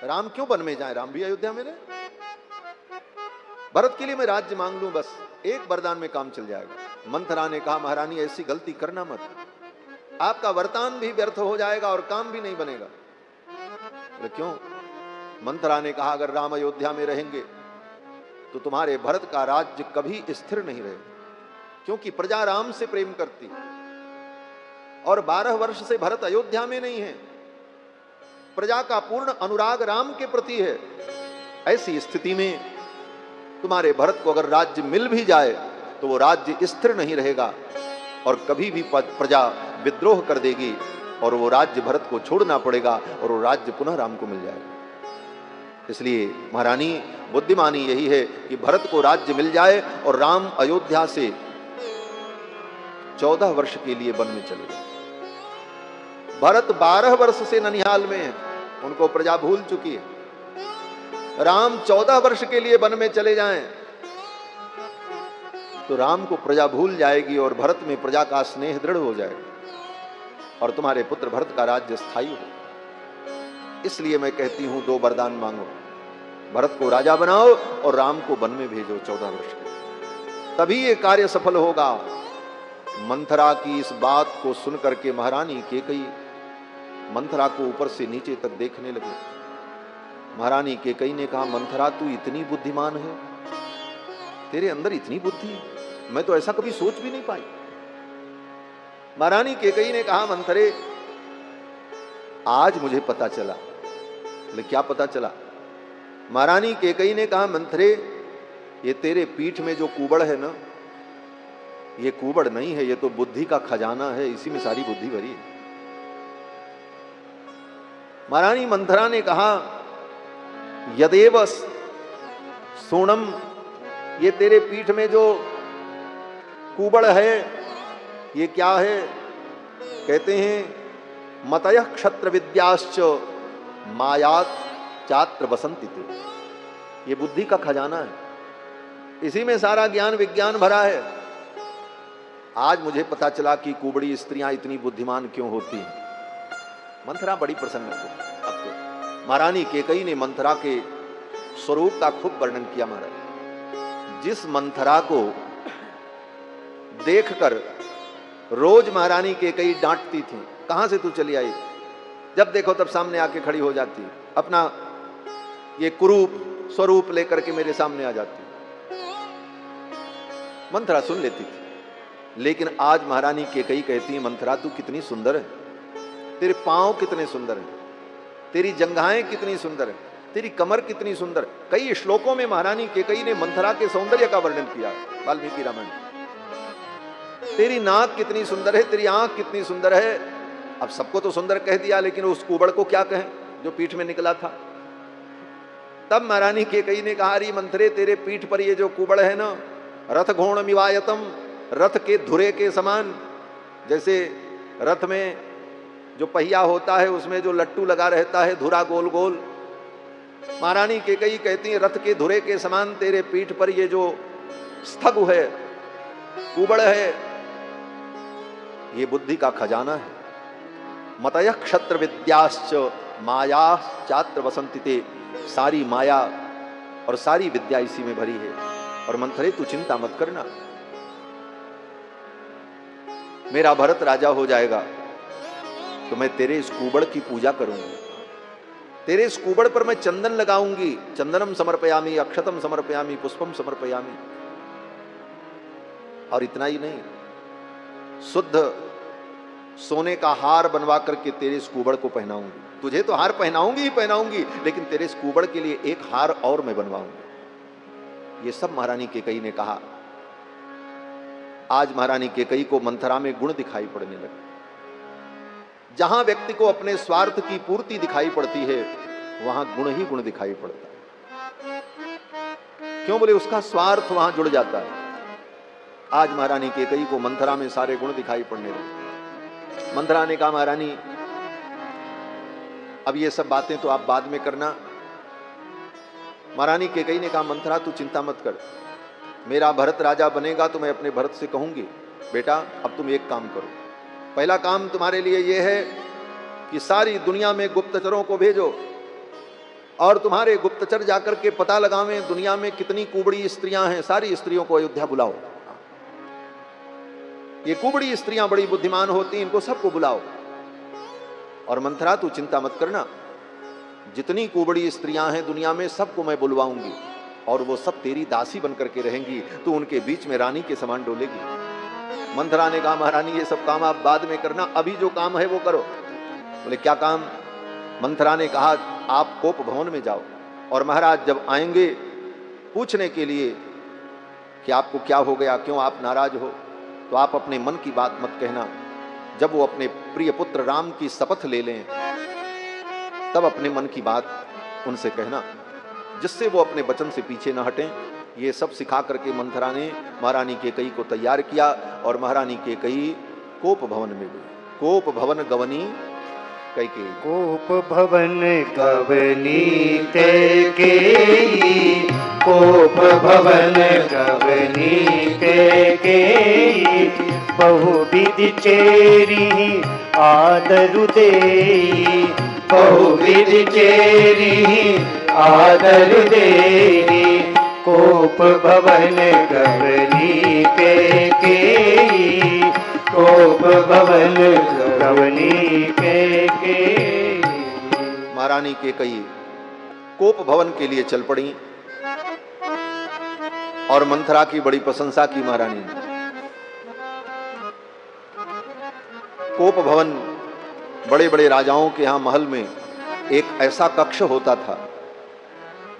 राम क्यों वन में जाए, राम भी अयोध्या में रहे। भरत के लिए मैं राज्य मांग लूं, बस एक वरदान में काम चल जाएगा। मंथरा ने कहा, महारानी ऐसी गलती करना मत, आपका वरदान भी व्यर्थ हो जाएगा और काम भी नहीं बनेगा। बोले क्यों? मंथरा ने कहा, अगर राम अयोध्या में रहेंगे तो तुम्हारे भरत का राज्य कभी स्थिर नहीं रहेगा, क्योंकि प्रजा राम से प्रेम करती, और 12 वर्ष से भरत अयोध्या में नहीं है। प्रजा का पूर्ण अनुराग राम के प्रति है। ऐसी स्थिति में तुम्हारे भरत को अगर राज्य मिल भी जाए तो वो राज्य स्थिर नहीं रहेगा, और कभी भी प्रजा विद्रोह कर देगी, और वो राज्य भरत को छोड़ना पड़ेगा, और वो राज्य पुनः राम को मिल जाएगा। इसलिए महारानी बुद्धिमानी यही है कि भरत को राज्य मिल जाए और राम अयोध्या से 14 वर्ष के लिए वन में चले जाए। भरत 12 वर्ष से ननिहाल में है, उनको प्रजा भूल चुकी है। राम 14 वर्ष के लिए वन में चले जाएं तो राम को प्रजा भूल जाएगी, और भरत में प्रजा का स्नेह दृढ़ हो जाएगा, और तुम्हारे पुत्र भरत का राज्य स्थायी हो। इसलिए मैं कहती हूं 2 वरदान मांगो, भरत को राजा बनाओ और राम को वन में भेजो 14 वर्ष के, तभी ये कार्य सफल होगा। मंथरा की इस बात को सुनकर के महारानी केकई मंथरा को ऊपर से नीचे तक देखने लगे। महारानी केकई ने कहा, मंथरा तू इतनी बुद्धिमान है, तेरे अंदर इतनी बुद्धि, मैं तो ऐसा कभी सोच भी नहीं पाई। महारानी केकई ने कहा, मंथरे आज मुझे पता चला। बोले क्या पता चला? महारानी केकई ने कहा, मंथरे ये तेरे पीठ में जो कुबड़ है ना, ये कुबड़ नहीं है, ये तो बुद्धि का खजाना है, इसी में सारी बुद्धि भरी है। महारानी मंथरा ने कहा, यदेव सोनम, ये तेरे पीठ में जो कुबड़ है ये क्या है? कहते हैं मतयः क्षत्र विद्याश्च मायात चात्र बसंती थे। ये बुद्धि का खजाना है, इसी में सारा ज्ञान विज्ञान भरा है। आज मुझे पता चला कि कुबड़ी स्त्रियां इतनी बुद्धिमान क्यों होती हैं। मंथरा बड़ी प्रसन्न थी। अब तो महारानी केकई ने मंथरा के स्वरूप का खूब वर्णन किया। महाराज, जिस मंथरा को देखकर रोज महारानी केकई डांटती थी, कहां से तू चली आई, जब देखो तब सामने आके खड़ी हो जाती, अपना ये कुरूप स्वरूप लेकर के मेरे सामने आ जाती। मंथरा सुन लेती थी। लेकिन आज महारानी केकई कहती है, मंथरा तू कितनी सुंदर है, तेरे पांव कितने सुंदर हैं, तेरी जंघाएं कितनी सुंदर है, तेरी कमर कितनी सुंदर। कई श्लोकों में महारानी केकई ने मंथरा के सौंदर्य का वर्णन किया वाल्मीकि रामायण। तेरी नाक कितनी सुंदर है, तेरी आंख कितनी सुंदर है। अब सबको तो सुंदर कह दिया, लेकिन उस कुबड़ को क्या कहें जो पीठ में निकला था। तब महारानी केकई ने कहा, अरे मंथरे तेरे पीठ पर ये जो कुबड़ है ना, रथ घोण मिवायतम, रथ के धुरे के समान। जैसे रथ में जो पहिया होता है उसमें जो लट्टू लगा रहता है, धुरा गोल गोल। महारानी केकई कहती है, रथ के धुरे के समान तेरे पीठ पर ये जो स्थगु है, कुबड़ है, ये बुद्धि का खजाना है। मतयः क्षत्र विद्याश्च माया चात्र वसंतिते। सारी माया और सारी विद्या इसी में भरी है। और मंथरे तू चिंता मत करना, मेरा भरत राजा हो जाएगा तो मैं तेरे इस कुबड़ की पूजा करूंगी, तेरे इस कुबड़ पर मैं चंदन लगाऊंगी। चंदनम समर्पयामी, अक्षतम समर्पयामी, पुष्पम समर्पयामी। और इतना ही नहीं, शुद्ध सोने का हार बनवा करके तेरे इस कुबड़ को पहनाऊंगी। तुझे तो हार पहनाऊंगी ही पहनाऊंगी, लेकिन तेरे इस कुबड़ के लिए एक हार और मैं बनवाऊंगी। ये सब महारानी केकई ने कहा। आज महारानी केकई को मंथरा में गुण दिखाई पड़ने लगे। जहां व्यक्ति को अपने स्वार्थ की पूर्ति दिखाई पड़ती है, वहां गुण ही गुण दिखाई पड़ता है। क्यों बोले, उसका स्वार्थ वहां जुड़ जाता है। आज महारानी केकई को मंथरा में सारे गुण दिखाई पड़ने लगे। मंथरा ने कहा, महारानी अब ये सब बातें तो आप बाद में करना। महारानी केकई ने कहा, मंथरा तू चिंता मत कर, मेरा भरत राजा बनेगा तो मैं अपने भरत से कहूंगी, बेटा अब तुम एक काम करो। पहला काम तुम्हारे लिए यह है कि सारी दुनिया में गुप्तचरों को भेजो और तुम्हारे गुप्तचर जाकर के पता लगावें दुनिया में कितनी कुबड़ी स्त्रियां हैं। सारी स्त्रियों को अयोध्या बुलाओ। ये कुबड़ी स्त्रियां बड़ी बुद्धिमान होती, इनको सबको बुलाओ। और मंथरा तू चिंता मत करना, जितनी कुबड़ी स्त्रियां हैं दुनिया में सबको मैं बुलवाऊंगी और वो सब तेरी दासी बनकर के रहेंगी। तू उनके बीच में रानी के समान डोलेगी। मंथरा ने कहा, महारानी ये सब काम आप बाद में करना, अभी जो काम है वो करो। बोले क्या काम? मंथरा ने कहा, आप कोप भवन में जाओ और महाराज जब आएंगे पूछने के लिए कि आपको क्या हो गया, क्यों आप नाराज हो, तो आप अपने मन की बात मत कहना। जब वो अपने प्रिय पुत्र राम की शपथ ले लें तब अपने मन की बात उनसे कहना, जिससे वो अपने वचन से पीछे न हटें। ये सब सिखा करके मंथरा ने महारानी केकई को तैयार किया और महारानी केकई कोप भवन में गई। कोप भवन गवनी कैकेयी, कोप भवन गवनी कैकेयी, कोप भवन गवनी कैकेयी। बहुविधि चेरी आदरु देई, बहुविधि चेरी आदरु देई। कोप भवन गवनी कैकेयी, कोप भवन गवनी कैकेयी। महारानी केकई कोप भवन के लिए चल पड़ी और मंथरा की बड़ी प्रशंसा की महारानी ने। कोप भवन बड़े बड़े राजाओं के यहां महल में एक ऐसा कक्ष होता था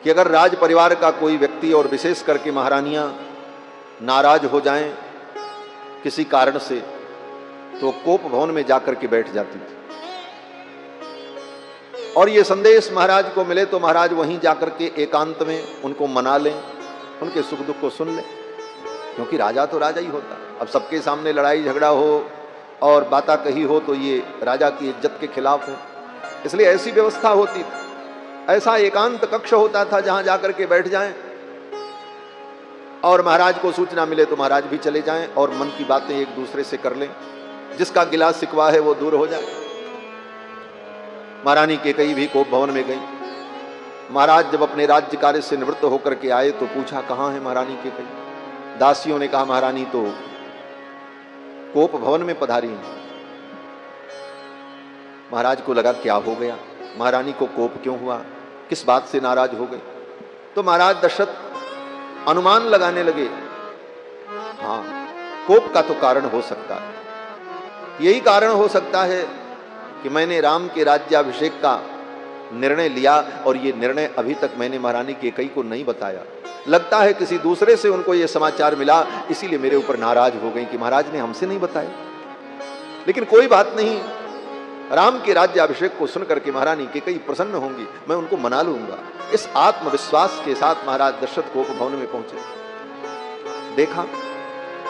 कि अगर राज परिवार का कोई व्यक्ति और विशेष करके महारानियां नाराज हो जाएं किसी कारण से, तो कोप भवन में जाकर के बैठ जाती थी। और ये संदेश महाराज को मिले तो महाराज वहीं जाकर के एकांत में उनको मना लें, उनके सुख दुख को सुन लें। क्योंकि राजा तो राजा ही होता है। अब सबके सामने लड़ाई झगड़ा हो और बाता कही हो तो ये राजा की इज्जत के खिलाफ है, इसलिए ऐसी व्यवस्था होती थी। ऐसा एकांत कक्ष होता था जहां जाकर के बैठ जाएं और महाराज को सूचना मिले तो महाराज भी चले जाएं और मन की बातें एक दूसरे से कर लें, जिसका गिला शिकवा है वो दूर हो जाए। महारानी कैकेयी भी कोप भवन में गई। महाराज जब अपने राज्य कार्य से निवृत्त होकर के आए तो पूछा, कहाँ है महारानी कैकेयी? दासियों ने कहा, महारानी तो कोप भवन में पधारी हैं। महाराज को लगा क्या हो गया, महारानी को कोप क्यों हुआ, किस बात से नाराज हो गई? तो महाराज दशरथ अनुमान लगाने लगे, हाँ कोप का तो कारण हो सकता है, यही कारण हो सकता है कि मैंने राम के राज्याभिषेक का निर्णय लिया और ये निर्णय अभी तक मैंने महारानी कैकेयी को नहीं बताया। लगता है किसी दूसरे से उनको ये समाचार मिला, इसीलिए मेरे ऊपर नाराज हो गई कि महाराज ने हमसे नहीं बताया। लेकिन कोई बात नहीं, राम के राज्याभिषेक को सुनकर के महारानी कैकेयी प्रसन्न होंगी, मैं उनको मना लूंगा। इस आत्मविश्वास के साथ महाराज दशरथ कोप भवन में पहुंचे। देखा,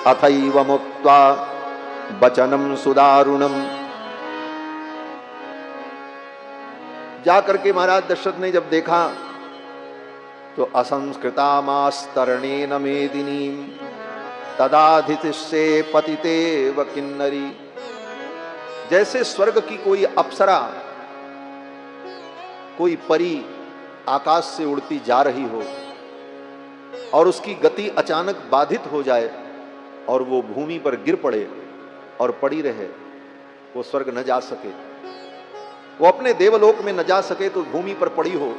अथैव मुक्त्वा वचनम सुदारुणम, जाकर के महाराज दशरथ ने जब देखा तो असंस्कृता मास्तरणेन मेदिनीं तदाधितिष्ये पतितेव किन्नरी, जैसे स्वर्ग की कोई अप्सरा, कोई परी आकाश से उड़ती जा रही हो और उसकी गति अचानक बाधित हो जाए और वो भूमि पर गिर पड़े और पड़ी रहे, वो स्वर्ग न जा सके, वो अपने देवलोक में न जा सके तो भूमि पर पड़ी हो,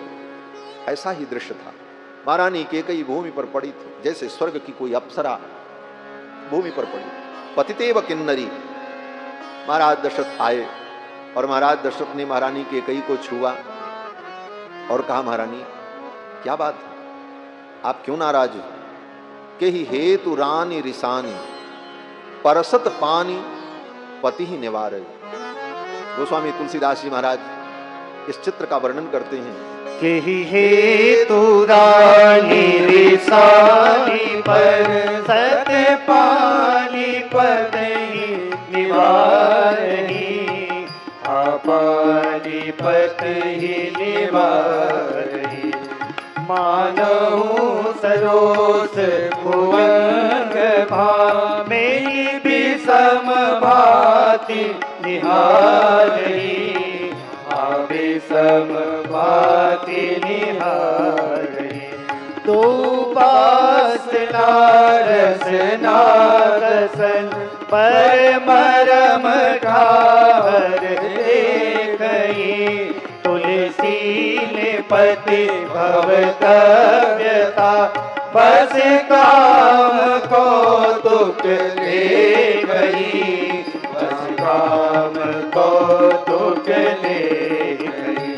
ऐसा ही दृश्य था। महारानी कैकेयी भूमि पर पड़ी थी, जैसे स्वर्ग की कोई अप्सरा भूमि पर पड़ी। पतितेव किन्नरी। महाराज दशरथ आए और महाराज दशरथ ने महारानी कैकेयी को छुआ और कहा, महारानी क्या बात है, आप क्यों नाराज हो? केहि हेतु रानी रिसानी परसत पानी पति ही निवारय। गोस्वामी तुलसीदास जी महाराज इस चित्र का वर्णन करते हैं। केहि हेतु रानी रिसानी परसत पानी पति निवारहि, पानी पति निवारहि। मानहु सरोस भुवंग भामेहि विषम भाति निहारहि, विषम भाति निहारहि। तो वासना रसना रसन परमरम ठाहर देखहि, तुलसी ने पति भवतव्यता बस काम कौतुक देखहि, बस काम कौतुक देखहि।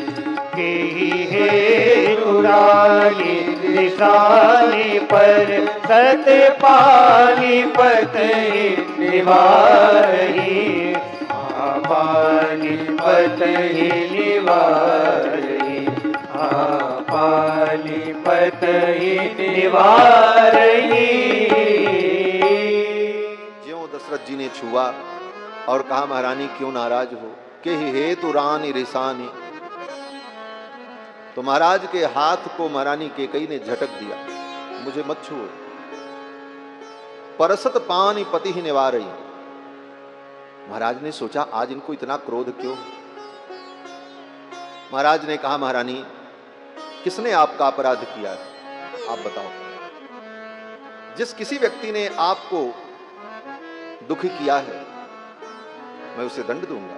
केहि हेतु रानी रिसानी परसत पानी पति निवारहि, पानी पति निवारहि, पानी पति निवारहि। ज्यों दशरथ जी ने छुआ और कहा, महारानी क्यों नाराज हो? केहि हेतु रानी रिसानी। तो महाराज के हाथ को महारानी कैकेयी ने झटक दिया, मुझे मत छुओ। परसत पानी पति ही निवारहि। महाराज ने सोचा आज इनको इतना क्रोध क्यों? महाराज ने कहा, महारानी किसने आपका अपराध किया है, आप बताओ। जिस किसी व्यक्ति ने आपको दुखी किया है मैं उसे दंड दूंगा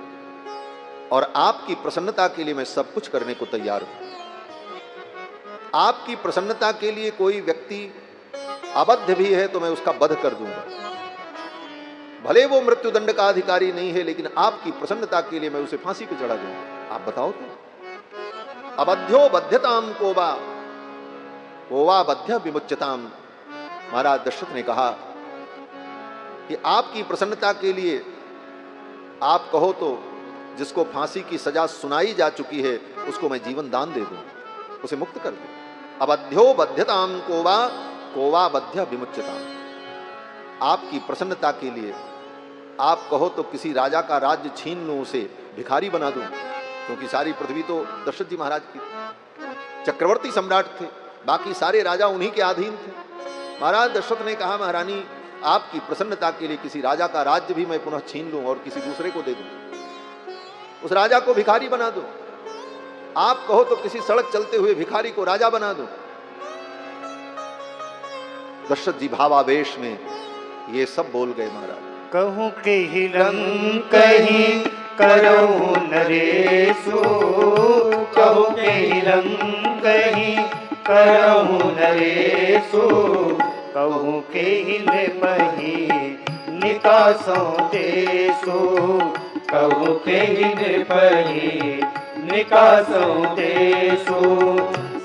और आपकी प्रसन्नता के लिए मैं सब कुछ करने को तैयार हूं। आपकी प्रसन्नता के लिए कोई व्यक्ति अबद्ध भी है तो मैं उसका वध कर दूंगा। भले वो मृत्युदंड का अधिकारी नहीं है, लेकिन आपकी प्रसन्नता के लिए मैं उसे फांसी पे चढ़ा दूंगा। आप बताओ तो। अबध्यो बध्यताम कोवा बध्य विमुच्यताम। महाराज दशरथ ने कहा कि आपकी प्रसन्नता के लिए आप कहो तो जिसको फांसी की सजा सुनाई जा चुकी है उसको मैं जीवन दान दे दूं, उसे मुक्त कर दूं। अबध्यो बध्यताम कोवा बध्य विमुच्यताम। आपकी प्रसन्नता के लिए आप कहो तो किसी राजा का राज्य छीन लूं, उसे भिखारी बना दूं, क्योंकि सारी पृथ्वी तो दशरथ जी महाराज की थी। चक्रवर्ती सम्राट थे, बाकी सारे राजा उन्हीं के अधीन थे। महाराज दशरथ ने कहा, महारानी आपकी प्रसन्नता के लिए किसी राजा का राज्य भी मैं पुनः छीन लूं और किसी दूसरे को दे दूं, उस राजा को भिखारी बना दूं। आप कहो तो किसी सड़क चलते हुए भिखारी को राजा बना दूं। दशरथ जी भावावेश में ये सब बोल गए महाराज। कहूँ के हिरंग कहीं करहु नरेशु, कहूँ के हिरंग कहीं करहु नरेशु, कहूँ के हिल पही निकासों देशु, कहूँ के हिल पही निकासों देशु,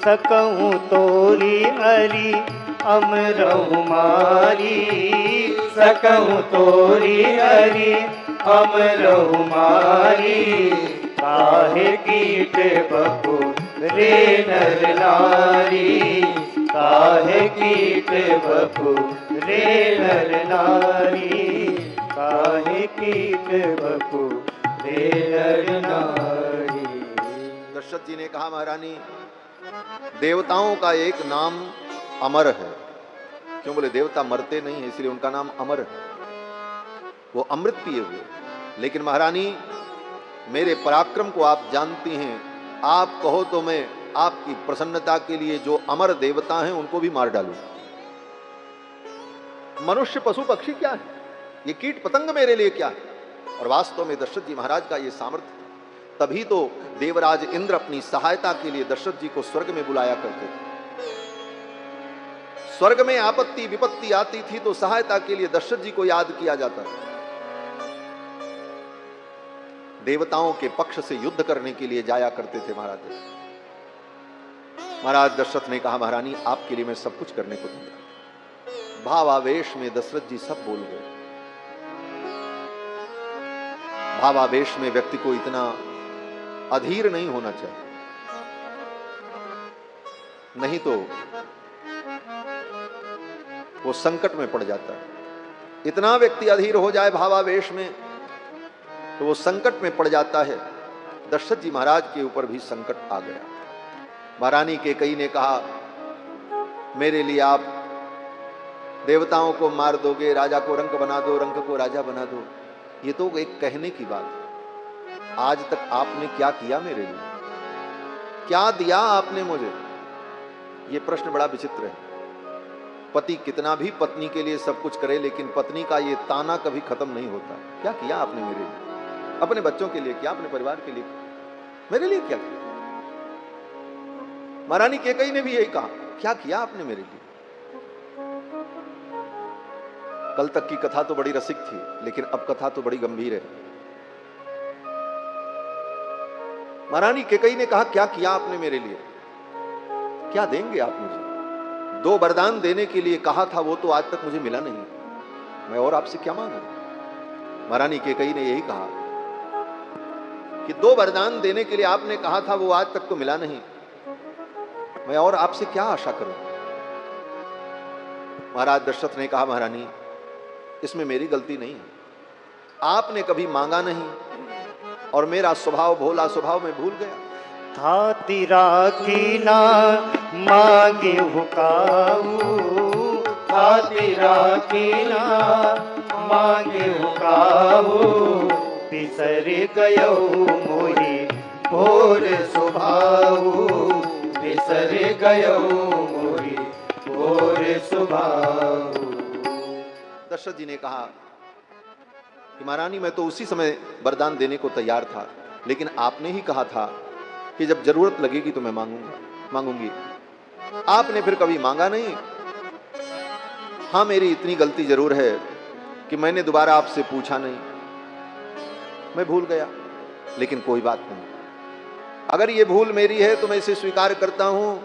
सकहूँ तोरी अरी अमरहु मारी, सकहूँ तोरी हरि अमरहु मारी, काहे कीट बपु रे नर नारी, काहे कीट बपु रे नर नारी, काहे कीट बपु रे नर नारी। दशरथ जी ने कहा, महारानी देवताओं का एक नाम अमर है। क्यों बोले? देवता मरते नहीं है, इसलिए उनका नाम अमर है, वो अमृत पिए हुए। लेकिन महारानी मेरे पराक्रम को आप जानती हैं, आप कहो तो मैं आपकी प्रसन्नता के लिए जो अमर देवता हैं उनको भी मार डालूं। मनुष्य पशु पक्षी क्या है, ये कीट पतंग मेरे लिए क्या है? और वास्तव में दशरथ जी महाराज का ये सामर्थ्य, तभी तो देवराज इंद्र अपनी सहायता के लिए दशरथ जी को स्वर्ग में बुलाया करते थे। स्वर्ग में आपत्ति विपत्ति आती थी तो सहायता के लिए दशरथ जी को याद किया जाता था। देवताओं के पक्ष से युद्ध करने के लिए जाया करते थे महाराज दशरथ। महाराज दशरथ ने कहा, महारानी आपके लिए मैं सब कुछ करने को तैयार। भावावेश में दशरथ जी सब बोल गए। भावावेश में व्यक्ति को इतना अधीर नहीं होना चाहिए, नहीं तो वो संकट में पड़ जाता है। इतना व्यक्ति अधीर हो जाए भावावेश में तो वो संकट में पड़ जाता है। दशरथ जी महाराज के ऊपर भी संकट आ गया। महारानी कैकेयी ने कहा, मेरे लिए आप देवताओं को मार दोगे, राजा को रंक बना दो, रंक को राजा बना दो। ये तो एक कहने की बात है। आज तक आपने क्या किया मेरे लिए, क्या दिया आपने मुझे? ये प्रश्न बड़ा विचित्र है। पति कितना भी पत्नी के लिए सब कुछ करे, लेकिन पत्नी का ये ताना कभी खत्म नहीं होता। क्या किया आपने मेरे लिए? अपने बच्चों के लिए किया, अपने परिवार के लिए, मेरे लिए क्या किया? महारानी कैकेयी ने भी यही कहा, क्या किया आपने मेरे लिए? कल तक की कथा तो बड़ी रसिक थी, लेकिन अब कथा तो बड़ी गंभीर है। महारानी कैकेयी ने कहा, क्या किया आपने मेरे लिए? क्या देंगे आप मुझे? 2 वरदान देने के लिए कहा था, वो तो आज तक मुझे मिला नहीं, मैं और आपसे क्या मांगू? महारानी कैकेयी ने यही कहा कि 2 वरदान देने के लिए आपने कहा था, वो आज तक तो मिला नहीं, मैं और आपसे क्या आशा करूं? महाराज दशरथ ने कहा, महारानी इसमें मेरी गलती नहीं है, आपने कभी मांगा नहीं और मेरा स्वभाव, भोला स्वभाव मैं भूल गया। था तिरा की ना मांगे हुकाऊ, था तिरा की ना मांगे हुकाऊ, बिसर गयो मोहि भोर स्वभाऊ, बिसर गयो मोहि भोर स्वभाऊ। दशरथ जी ने कहा कि महारानी मैं तो उसी समय वरदान देने को तैयार था, लेकिन आपने ही कहा था कि जब जरूरत लगेगी तो मैं मांगूंगी। आपने फिर कभी मांगा नहीं। हाँ, मेरी इतनी गलती जरूर है कि मैंने दोबारा आपसे पूछा नहीं, मैं भूल गया, लेकिन कोई बात नहीं। अगर ये भूल मेरी है तो मैं इसे स्वीकार करता हूं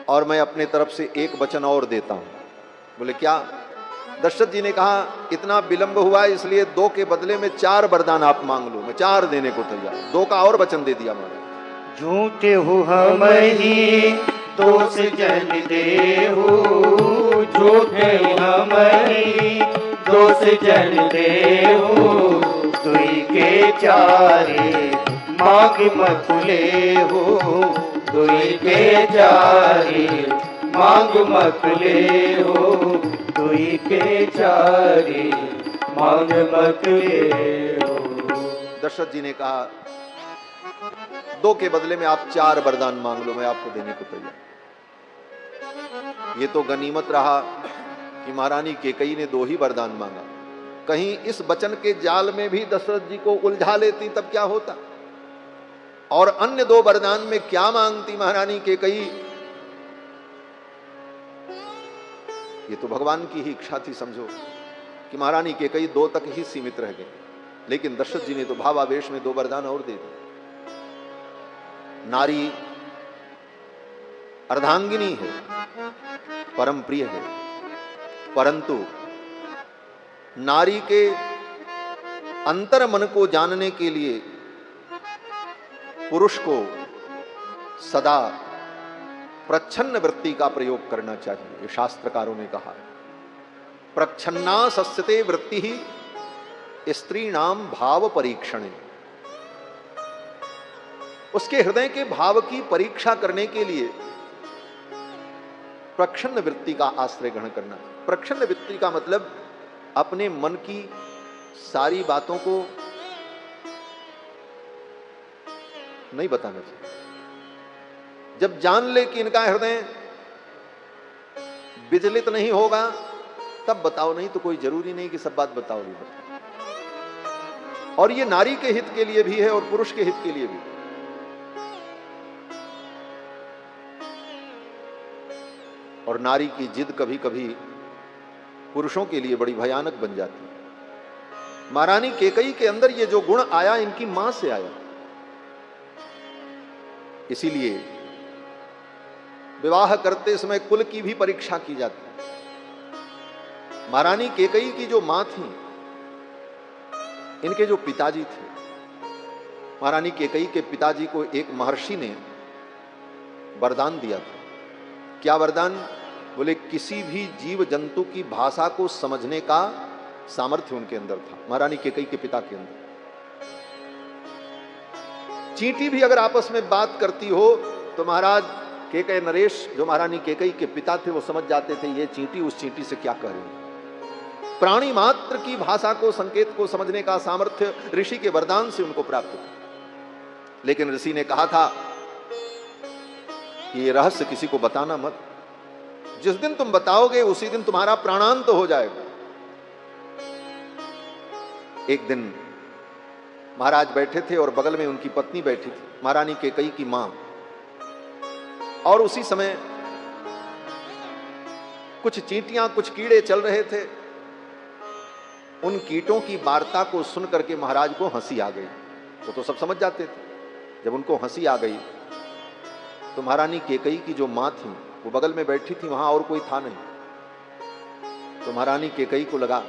और मैं अपने तरफ से एक वचन और देता हूं। बोले क्या? दशरथ जी ने कहा, इतना विलंब हुआ इसलिए 2 के बदले में 4 वरदान आप मांग लो, मैं 4 देने को तैयार। 2 का और वचन दे दिया महाराज। झूठे हूँ हम ही दोष जन देहु, झूठे हम बस जन देहु दुई के चारे मांग मत लेहु दुई के चारे मांग मत लेहु दुई के चारे मांग मत लेहु। दशरथ जी ने कहा 2 के बदले में आप 4 वरदान मांग लो, मैं आपको देने को तैयार। ये तो गनीमत रहा कि महारानी केकई ने 2 ही वरदान मांगा। कहीं इस वचन के जाल में भी दशरथ जी को उलझा लेती तब क्या होता, और अन्य 2 वरदान में क्या मांगती महारानी केकई। ये तो भगवान की ही इच्छा थी, समझो कि महारानी केकई 2 तक ही सीमित रह गई, लेकिन दशरथ जी ने तो भावावेश में 2 वरदान और दे दिए। नारी अर्धांगिनी है, परम प्रिय है, परंतु नारी के अंतर मन को जानने के लिए पुरुष को सदा प्रच्छन्न वृत्ति का प्रयोग करना चाहिए। ये शास्त्रकारों ने कहा है, प्रच्छन्ना सस्यते वृत्ति ही स्त्री नाम भाव परीक्षणे। उसके हृदय के भाव की परीक्षा करने के लिए प्रच्छन्न वृत्ति का आश्रय ग्रहण करना। प्रच्छन्न वृत्ति का मतलब अपने मन की सारी बातों को नहीं बताना चाहिए। जब जान ले कि इनका हृदय विचलित नहीं होगा तब बताओ, नहीं तो कोई जरूरी नहीं कि सब बात बताओ ही बताओ। और ये नारी के हित के लिए भी है और पुरुष के हित के लिए भी। और नारी की जिद कभी कभी पुरुषों के लिए बड़ी भयानक बन जाती है। महारानी केकई के अंदर ये जो गुण आया इनकी मां से आया, इसीलिए विवाह करते समय कुल की भी परीक्षा की जाती है। महारानी केकई की जो मां थी, इनके जो पिताजी थे, महारानी केकई के पिताजी को एक महर्षि ने वरदान दिया था। क्या वरदान? बोले किसी भी जीव जंतु की भाषा को समझने का सामर्थ्य उनके अंदर था, महारानी केकई के पिता के अंदर। चींटी भी अगर आपस में बात करती हो तो महाराज केकई नरेश, जो महारानी केकई के पिता थे, वो समझ जाते थे ये चींटी उस चींटी से क्या कह रही है। प्राणी मात्र की भाषा को, संकेत को समझने का सामर्थ्य ऋषि के वरदान से उनको प्राप्त था। लेकिन ऋषि ने कहा था कि ये रहस्य किसी को बताना मत, जिस दिन तुम बताओगे उसी दिन तुम्हारा प्राणांत हो जाएगा। एक दिन महाराज बैठे थे और बगल में उनकी पत्नी बैठी थी, महारानी केकई की मां। और उसी समय कुछ चींटियां, कुछ कीड़े चल रहे थे। उन कीटों की वार्ता को सुन करके महाराज को हंसी आ गई। वो तो सब समझ जाते थे। जब उनको हंसी आ गई तो महारानी केकई की जो मां थी वो बगल में बैठी थी, वहां और कोई था नहीं। तो महारानी केकई को लगा,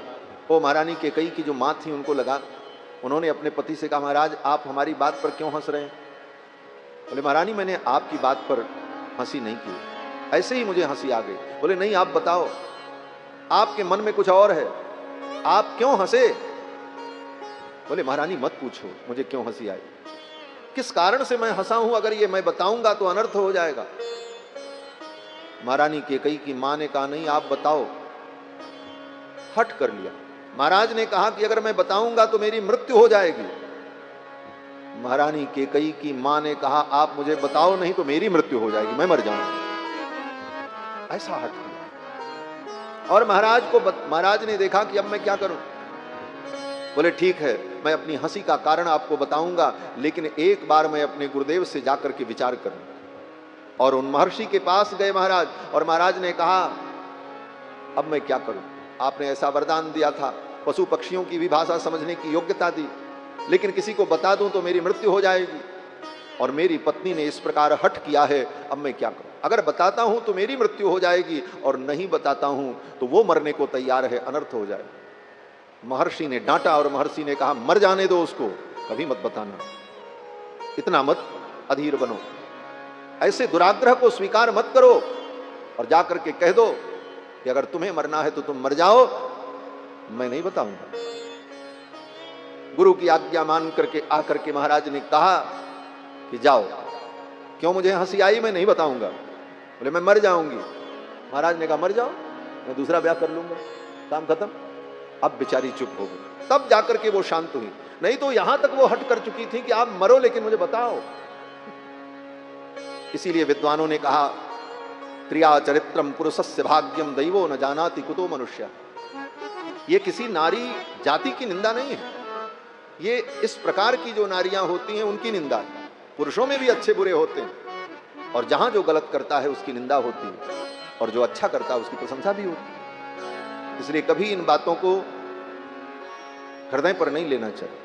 वो महारानी केकई की जो मां थी उनको लगा, उन्होंने अपने पति से कहा महाराज आप हमारी बात पर क्यों हंस रहे हैं? बोले महारानी मैंने आपकी बात पर हंसी नहीं की, ऐसे ही मुझे हंसी आ गई। बोले नहीं आप बताओ, आपके मन में कुछ और है, आप क्यों हंसे? बोले महारानी मत पूछो मुझे क्यों हंसी आई, किस कारण से मैं हंसा हूं, अगर ये मैं बताऊंगा तो अनर्थ हो जाएगा। महारानी केकई की मां ने कहा नहीं आप बताओ। हट कर लिया। महाराज ने कहा कि अगर मैं बताऊंगा तो मेरी मृत्यु हो जाएगी। महारानी केकई की मां ने कहा आप मुझे बताओ नहीं तो मेरी मृत्यु हो जाएगी, मैं मर जाऊंगा। ऐसा हट किया। और महाराज ने देखा कि अब मैं क्या करूं। बोले ठीक है मैं अपनी हंसी का कारण आपको बताऊंगा, लेकिन एक बार मैं अपने गुरुदेव से जाकर के विचार करूं। और उन महर्षि के पास गए महाराज, और महाराज ने कहा अब मैं क्या करूं, आपने ऐसा वरदान दिया था, पशु पक्षियों की भी भाषा समझने की योग्यता दी, लेकिन किसी को बता दूं तो मेरी मृत्यु हो जाएगी, और मेरी पत्नी ने इस प्रकार हठ किया है, अब मैं क्या करूं? अगर बताता हूं तो मेरी मृत्यु हो जाएगी, और नहीं बताता हूं तो वो मरने को तैयार है, अनर्थ हो जाएगा। महर्षि ने डांटा और महर्षि ने कहा मर जाने दो उसको, कभी मत बताना, इतना मत अधीर बनो, ऐसे दुराग्रह को स्वीकार मत करो, और जाकर के कह दो कि अगर तुम्हें मरना है तो तुम मर जाओ, मैं नहीं बताऊंगा। गुरु की आज्ञा मान करके आकर के महाराज ने कहा कि जाओ। क्यों मुझे हंसी आई? मैं नहीं बताऊंगा। बोले मैं मर जाऊंगी। महाराज ने कहा मर जाओ, मैं दूसरा ब्याह कर लूंगा, काम खत्म। अब बेचारी चुप हो गई, तब जाकर के वो शांत हुई। नहीं तो यहां तक वो हट कर चुकी थी कि आप मरो लेकिन मुझे बताओ। इसीलिए विद्वानों ने कहा क्रिया चरित्रम पुरुषस्य भाग्यम दैवो न जानाति कुतो मनुष्य। ये किसी नारी जाति की निंदा नहीं है, ये इस प्रकार की जो नारियां होती हैं उनकी निंदा है। पुरुषों में भी अच्छे बुरे होते हैं, और जहां जो गलत करता है उसकी निंदा होती है, और जो अच्छा करता है उसकी प्रशंसा भी होती है। इसलिए कभी इन बातों को हृदय पर नहीं लेना चाहिए।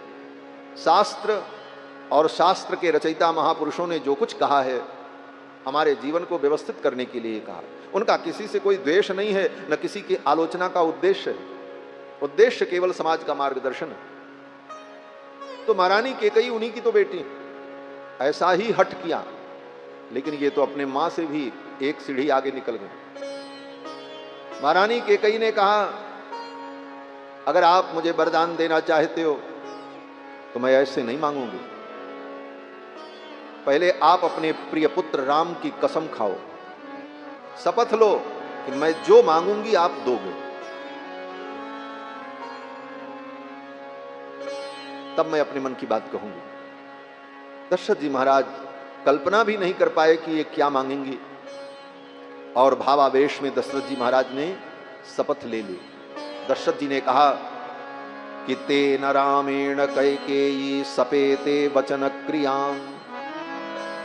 शास्त्र और शास्त्र के रचयिता महापुरुषों ने जो कुछ कहा है हमारे जीवन को व्यवस्थित करने के लिए कहा। उनका किसी से कोई द्वेष नहीं है, न किसी की आलोचना का उद्देश्य है। उद्देश्य केवल समाज का मार्गदर्शन है। तो महारानी कैकेयी उन्हीं की तो बेटी, ऐसा ही हट किया, लेकिन ये तो अपने मां से भी एक सीढ़ी आगे निकल गए। महारानी कैकेयी ने कहा अगर आप मुझे वरदान देना चाहते हो तो मैं ऐसे नहीं मांगूंगी, पहले आप अपने प्रिय पुत्र राम की कसम खाओ, शपथ लो कि मैं जो मांगूंगी आप दोगे, तब मैं अपने मन की बात कहूंगी। दशरथ जी महाराज कल्पना भी नहीं कर पाए कि ये क्या मांगेंगी, और भावावेश में दशरथ जी महाराज ने शपथ ले ली। दशरथ जी ने कहा कि तेन रामेण कैकेयी सपेते वचन क्रियां।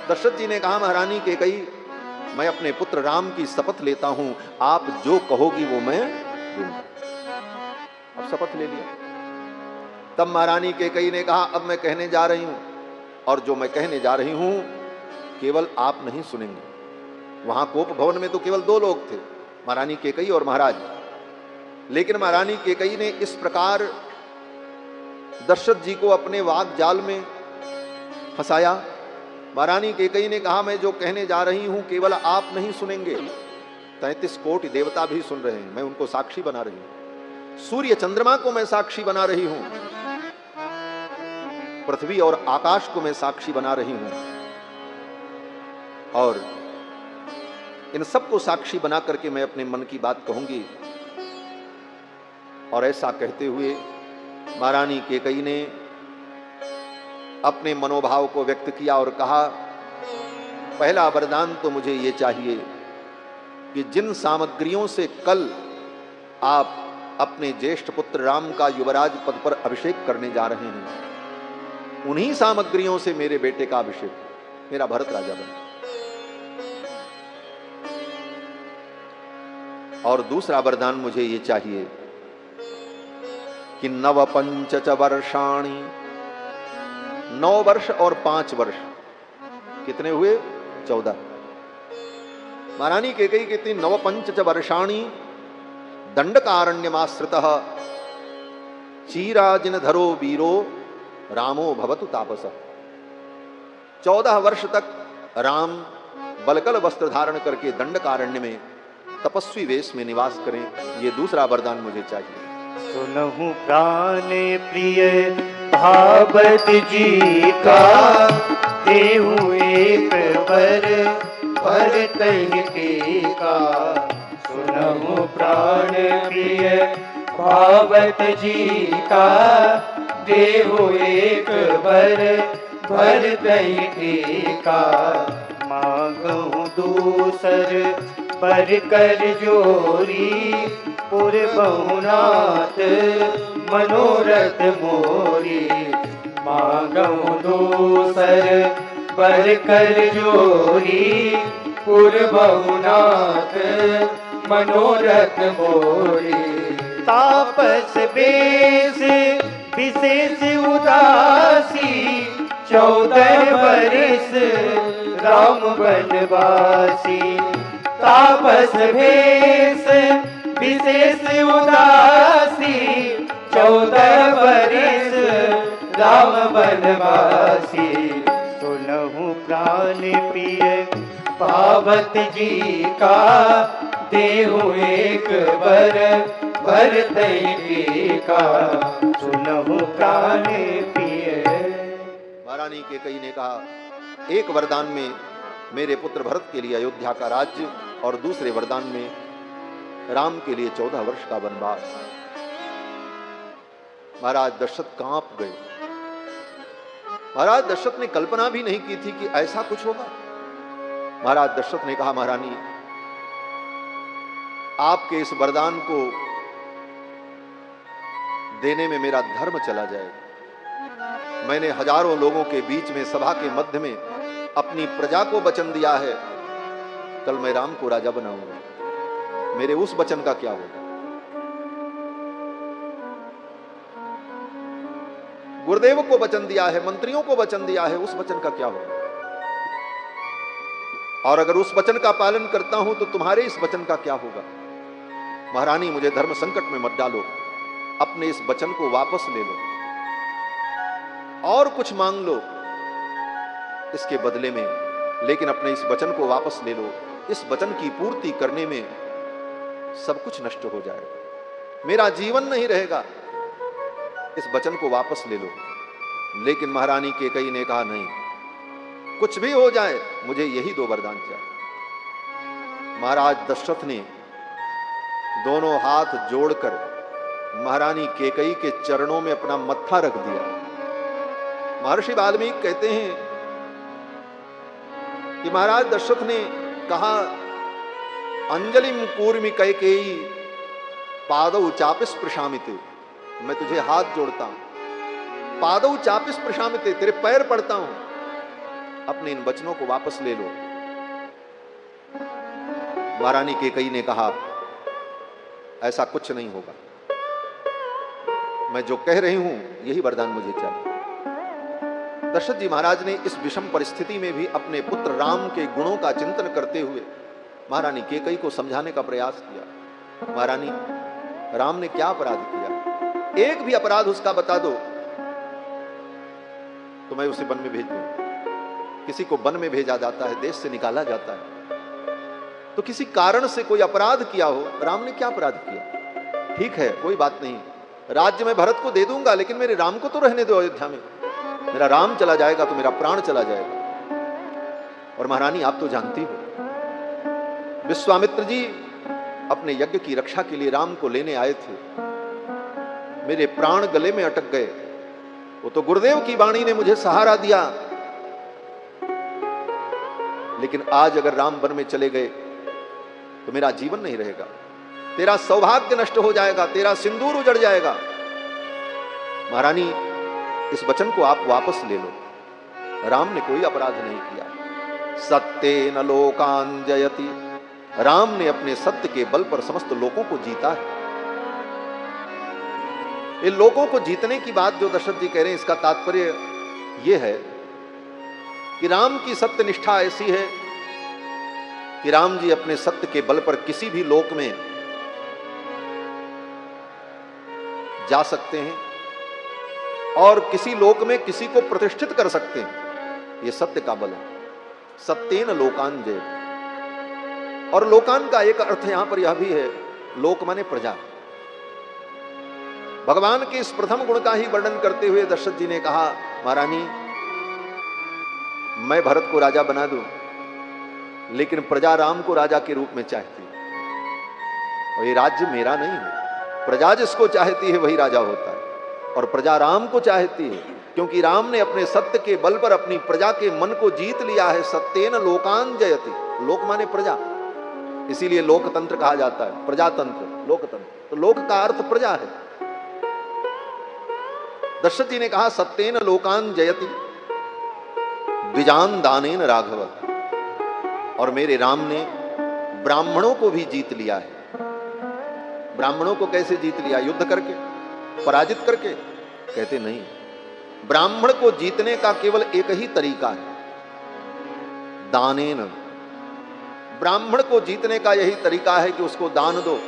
दशरथ जी ने कहा महारानी कैकेयी मैं अपने पुत्र राम की शपथ लेता हूं, आप जो कहोगी वो मैं दूंगा। अब शपथ ले लिया। तब महारानी कैकेयी ने कहा अब मैं कहने जा रही हूं, और जो मैं कहने जा रही हूं केवल आप नहीं सुनेंगे। वहां कोप भवन में तो केवल दो लोग थे, महारानी कैकेयी और महाराज। लेकिन महारानी कैकेयी ने इस प्रकार दशरथ जी को अपने वाक जाल में फंसाया। महारानी कैकेयी ने कहा मैं जो कहने जा रही हूं केवल आप नहीं सुनेंगे, 33 कोटि देवता भी सुन रहे हैं, मैं उनको साक्षी बना रही हूं। सूर्य चंद्रमा को मैं साक्षी बना रही हूं, पृथ्वी और आकाश को मैं साक्षी बना रही हूं, और इन सबको साक्षी बना करके मैं अपने मन की बात कहूंगी। और ऐसा कहते हुए महारानी कैकेयी ने अपने मनोभाव को व्यक्त किया और कहा पहला वरदान तो मुझे ये चाहिए कि जिन सामग्रियों से कल आप अपने ज्येष्ठ पुत्र राम का युवराज पद पर अभिषेक करने जा रहे हैं, उन्हीं सामग्रियों से मेरे बेटे का अभिषेक, मेरा भरत राजा बने। और दूसरा वरदान मुझे ये चाहिए कि नव पंच वर्षाणि, 9 वर्ष और 5 वर्ष, कितने हुए? 14। महारानी कैकेयी कहती नव पंच वर्षाणि दंडकारण्यमाश्रितः चीराजिनधरो वीरो रामो भवतु तापसः। 14 वर्ष तक राम बलकल वस्त्र धारण करके दंडकारण्य में तपस्वी वेश में निवास करें, ये दूसरा वरदान मुझे चाहिए। सुनहु प्राण प्रिय भावत जी का, देहु एक बर भरत के का। सुनहु प्राण प्रिय भावत जी का, देहु एक बर भरत के का। मांगहु दूसर पर कर जोरी, पुर बहुनाथ मनोरथ मोरी। मांगहु दूसर पर कर जोरी, पुर बहुनाथ मनोरथ मोरी। तापस बेश विशेष उदासी, 14 बरस राम बनवासी। तापस भेष विशेष उदासी, 14 बरस राम बनवासी। सुनहु प्राण प्रिय पावत जी का, देहु एक बर भरत का, सुनहु प्राण प्रिय। महारानी कैकेयी ने कहा, एक वरदान में मेरे पुत्र भरत के लिए अयोध्या का राज्य और दूसरे वरदान में राम के लिए 14 वर्ष का वनवास। महाराज दशरथ कांप गए। महाराज दशरथ ने कल्पना भी नहीं की थी कि ऐसा कुछ होगा। महाराज दशरथ ने कहा, महारानी आपके इस वरदान को देने में मेरा धर्म चला जाएगा। मैंने हजारों लोगों के बीच में सभा के मध्य में अपनी प्रजा को वचन दिया है, कल मैं राम को राजा बनाऊंगा। मेरे उस वचन का क्या होगा? गुरुदेव को वचन दिया है, मंत्रियों को वचन दिया है, उस वचन का क्या होगा? और अगर उस वचन का पालन करता हूं तो तुम्हारे इस वचन का क्या होगा? महारानी मुझे धर्म संकट में मत डालो, अपने इस वचन को वापस ले लो और कुछ मांग लो इसके बदले में, लेकिन अपने इस वचन को वापस ले लो। इस वचन की पूर्ति करने में सब कुछ नष्ट हो जाएगा, मेरा जीवन नहीं रहेगा। इस वचन को वापस ले लो। लेकिन महारानी कैकेयी ने कहा, नहीं, कुछ भी हो जाए मुझे यही 2 वरदान चाहिए। महाराज दशरथ ने दोनों हाथ जोड़कर महारानी कैकेयी के चरणों में अपना मत्था रख दिया। महर्षि वाल्मीकि कहते हैं कि महाराज दशरथ ने कहा, अंजलिम कूर्मि कैकेयी पादौ चापिस्पृशामिते, मैं तुझे हाथ जोड़ता हूं, पादौ चापिस्पृशामिते, तेरे पैर पड़ता हूं, अपने इन वचनों को वापस ले लो। महारानी कैकेयी ने कहा, ऐसा कुछ नहीं होगा, मैं जो कह रही हूं यही वरदान मुझे चाहिए। दशरथ जी महाराज ने इस विषम परिस्थिति में भी अपने पुत्र राम के गुणों का चिंतन करते हुए महारानी कैकेयी को समझाने का प्रयास किया। महारानी, राम ने क्या अपराध किया? एक भी अपराध उसका बता दो तो मैं उसे वन में भेज दूं। किसी को वन में भेजा जाता है, देश से निकाला जाता है, तो किसी कारण से कोई अपराध किया हो। राम ने क्या अपराध किया? ठीक है, कोई बात नहीं, राज्य में भरत को दे दूंगा, लेकिन मेरे राम को तो रहने दो अयोध्या में। मेरा राम चला जाएगा तो मेरा प्राण चला जाएगा। और महारानी, आप तो जानती हो, विश्वामित्र जी अपने यज्ञ की रक्षा के लिए राम को लेने आए थे, मेरे प्राण गले में अटक गए। वो तो गुरुदेव की वाणी ने मुझे सहारा दिया, लेकिन आज अगर राम वन में चले गए तो मेरा जीवन नहीं रहेगा, तेरा सौभाग्य नष्ट हो जाएगा, तेरा सिंदूर उजड़ जाएगा। महारानी, इस वचन को आप वापस ले लो। राम ने कोई अपराध नहीं किया। सत्येन लोकान जयति, राम ने अपने सत्य के बल पर समस्त लोगों को जीता है। इन लोगों को जीतने की बात जो दशरथ जी कह रहे हैं, इसका तात्पर्य यह है कि राम की सत्य निष्ठा ऐसी है कि राम जी अपने सत्य के बल पर किसी भी लोक में जा सकते हैं और किसी लोक में किसी को प्रतिष्ठित कर सकते हैं। यह सत्य का बल है। सत्येन लोकान जय। और लोकान का एक अर्थ यहां पर यह भी है, लोक माने प्रजा। भगवान के इस प्रथम गुण का ही वर्णन करते हुए दशरथ जी ने कहा, महारानी, मैं भरत को राजा बना दूं, लेकिन प्रजा राम को राजा के रूप में चाहती है। और ये राज्य मेरा नहीं है, प्रजा जिसको चाहती है वही राजा होता है। और प्रजा राम को चाहती है, क्योंकि राम ने अपने सत्य के बल पर अपनी प्रजा के मन को जीत लिया है। सत्येन लोकान जयति, लोक माने प्रजा, इसीलिए लोकतंत्र कहा जाता है, प्रजातंत्र, लोकतंत्र। तो लोक का अर्थ प्रजा है। दशरथ जी ने कहा, सत्येन लोकान जयति द्विजान दानेन राघव। और मेरे राम ने ब्राह्मणों को भी जीत लिया है। ब्राह्मणों को कैसे जीत लिया? युद्ध करके, पराजित करके? कहते नहीं, ब्राह्मण को जीतने का केवल एक ही तरीका है, दानेन। ब्राह्मण को जीतने का यही तरीका है कि उसको दान दो,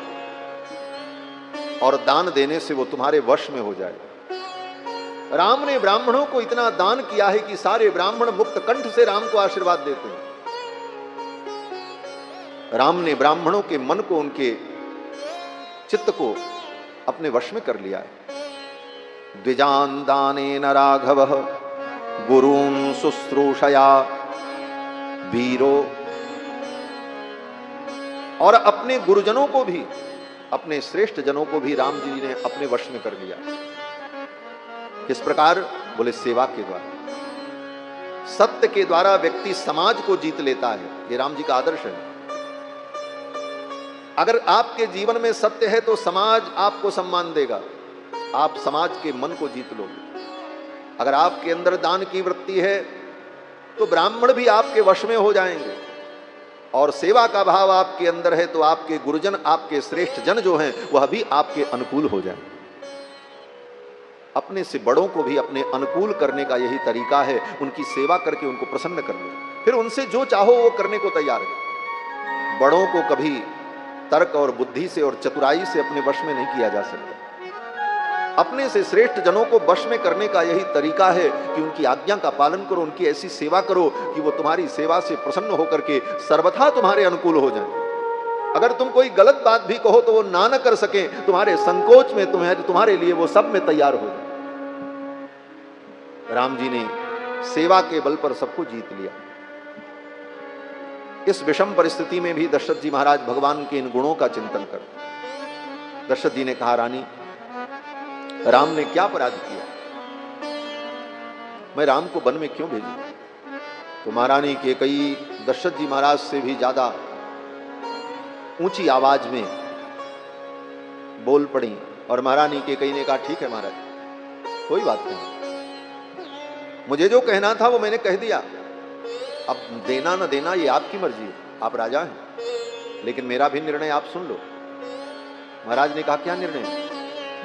और दान देने से वो तुम्हारे वश में हो जाए। राम ने ब्राह्मणों को इतना दान किया है कि सारे ब्राह्मण मुक्त कंठ से राम को आशीर्वाद देते हैं। राम ने ब्राह्मणों के मन को, उनके चित्त को अपने वश में कर लिया है। द्विजान दानेन राघवः गुरून् शुश्रूषया वीरो, और अपने गुरुजनों को भी, अपने श्रेष्ठ जनों को भी राम जी ने अपने वश में कर लिया। किस प्रकार? बोले सेवा के द्वारा। सत्य के द्वारा व्यक्ति समाज को जीत लेता है। ये राम जी का आदर्श है। अगर आपके जीवन में सत्य है तो समाज आपको सम्मान देगा, आप समाज के मन को जीत लोगे। अगर आपके अंदर दान की वृत्ति है तो ब्राह्मण भी आपके वश में हो जाएंगे, और सेवा का भाव आपके अंदर है तो आपके गुरुजन, आपके श्रेष्ठ जन जो हैं वह भी आपके अनुकूल हो जाएंगे। अपने से बड़ों को भी अपने अनुकूल करने का यही तरीका है, उनकी सेवा करके उनको प्रसन्न कर लो, फिर उनसे जो चाहो वो करने को तैयार है। बड़ों को कभी तर्क और बुद्धि से और चतुराई से अपने वश में नहीं किया जा सकता। अपने से श्रेष्ठ जनों को वश में करने का यही तरीका है कि उनकी आज्ञा का पालन करो, उनकी ऐसी सेवा करो कि वो तुम्हारी सेवा से प्रसन्न होकर के सर्वथा तुम्हारे अनुकूल हो जाएं। अगर तुम कोई गलत बात भी कहो तो वो ना न कर सके, तुम्हारे संकोच में तुम्हारे लिए वो सब में तैयार हो जाए। राम जी ने सेवा के बल पर सबको जीत लिया। इस विषम परिस्थिति में भी दशरथ जी महाराज भगवान के इन गुणों का चिंतन कर, दशरथ जी ने कहा, रानी राम ने क्या अपराध किया, मैं राम को वन में क्यों भेजूं? तो महारानी कैकेयी दशरथ जी महाराज से भी ज्यादा ऊंची आवाज में बोल पड़ी, और महारानी कैकेयी ने कहा, ठीक है महाराज, कोई बात नहीं, मुझे जो कहना था वो मैंने कह दिया, अब देना न देना ये आपकी मर्जी है, आप राजा हैं, लेकिन मेरा भी निर्णय आप सुन लो। महाराज ने कहा, क्या निर्णय?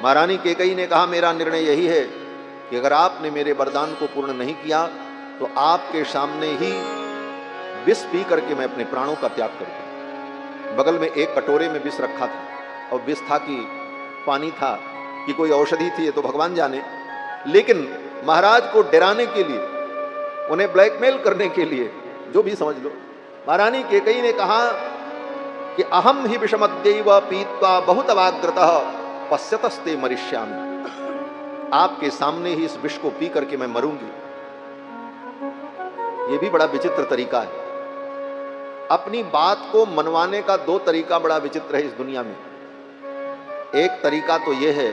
महारानी कैकेयी ने कहा, मेरा निर्णय यही है कि अगर आपने मेरे वरदान को पूर्ण नहीं किया तो आपके सामने ही विष पी करके मैं अपने प्राणों का त्याग कर दूं। बगल में एक कटोरे में विष रखा था, और विष था कि पानी था कि कोई औषधि थी, ये तो भगवान जाने, लेकिन महाराज को डराने के लिए, उन्हें ब्लैकमेल करने के लिए, जो भी समझ लो, महारानी कैकेयी ने कहा कि अहम ही विषमद्यैव पीत्वा बहुत अवाग्रतः पश्यतस्ते मरिष्यामि, आपके सामने ही इस विष को पी करके मैं मरूंगी। यह भी बड़ा विचित्र तरीका है। अपनी बात को मनवाने का दो तरीका बड़ा विचित्र है इस दुनिया में। एक तरीका तो यह है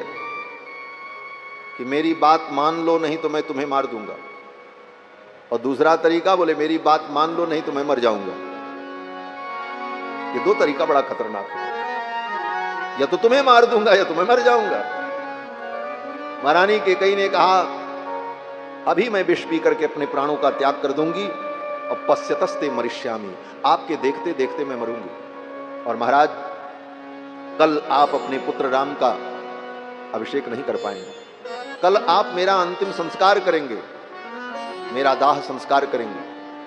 कि मेरी बात मान लो नहीं तो मैं तुम्हें मार दूंगा, और दूसरा तरीका बोले मेरी बात मान लो नहीं तो मैं मर जाऊंगा। ये दो तरीका बड़ा खतरनाक है, या तो तुम्हें मार दूंगा या तुम्हें मर जाऊंगा। महारानी कैकेयी ने कहा, अभी मैं विष पी करके अपने प्राणों का त्याग कर दूंगी, और पश्यतस्ते मरिष्यामि, आपके देखते देखते मैं मरूंगी। और महाराज, कल आप अपने पुत्र राम का अभिषेक नहीं कर पाएंगे, कल आप मेरा अंतिम संस्कार करेंगे, मेरा दाह संस्कार करेंगे,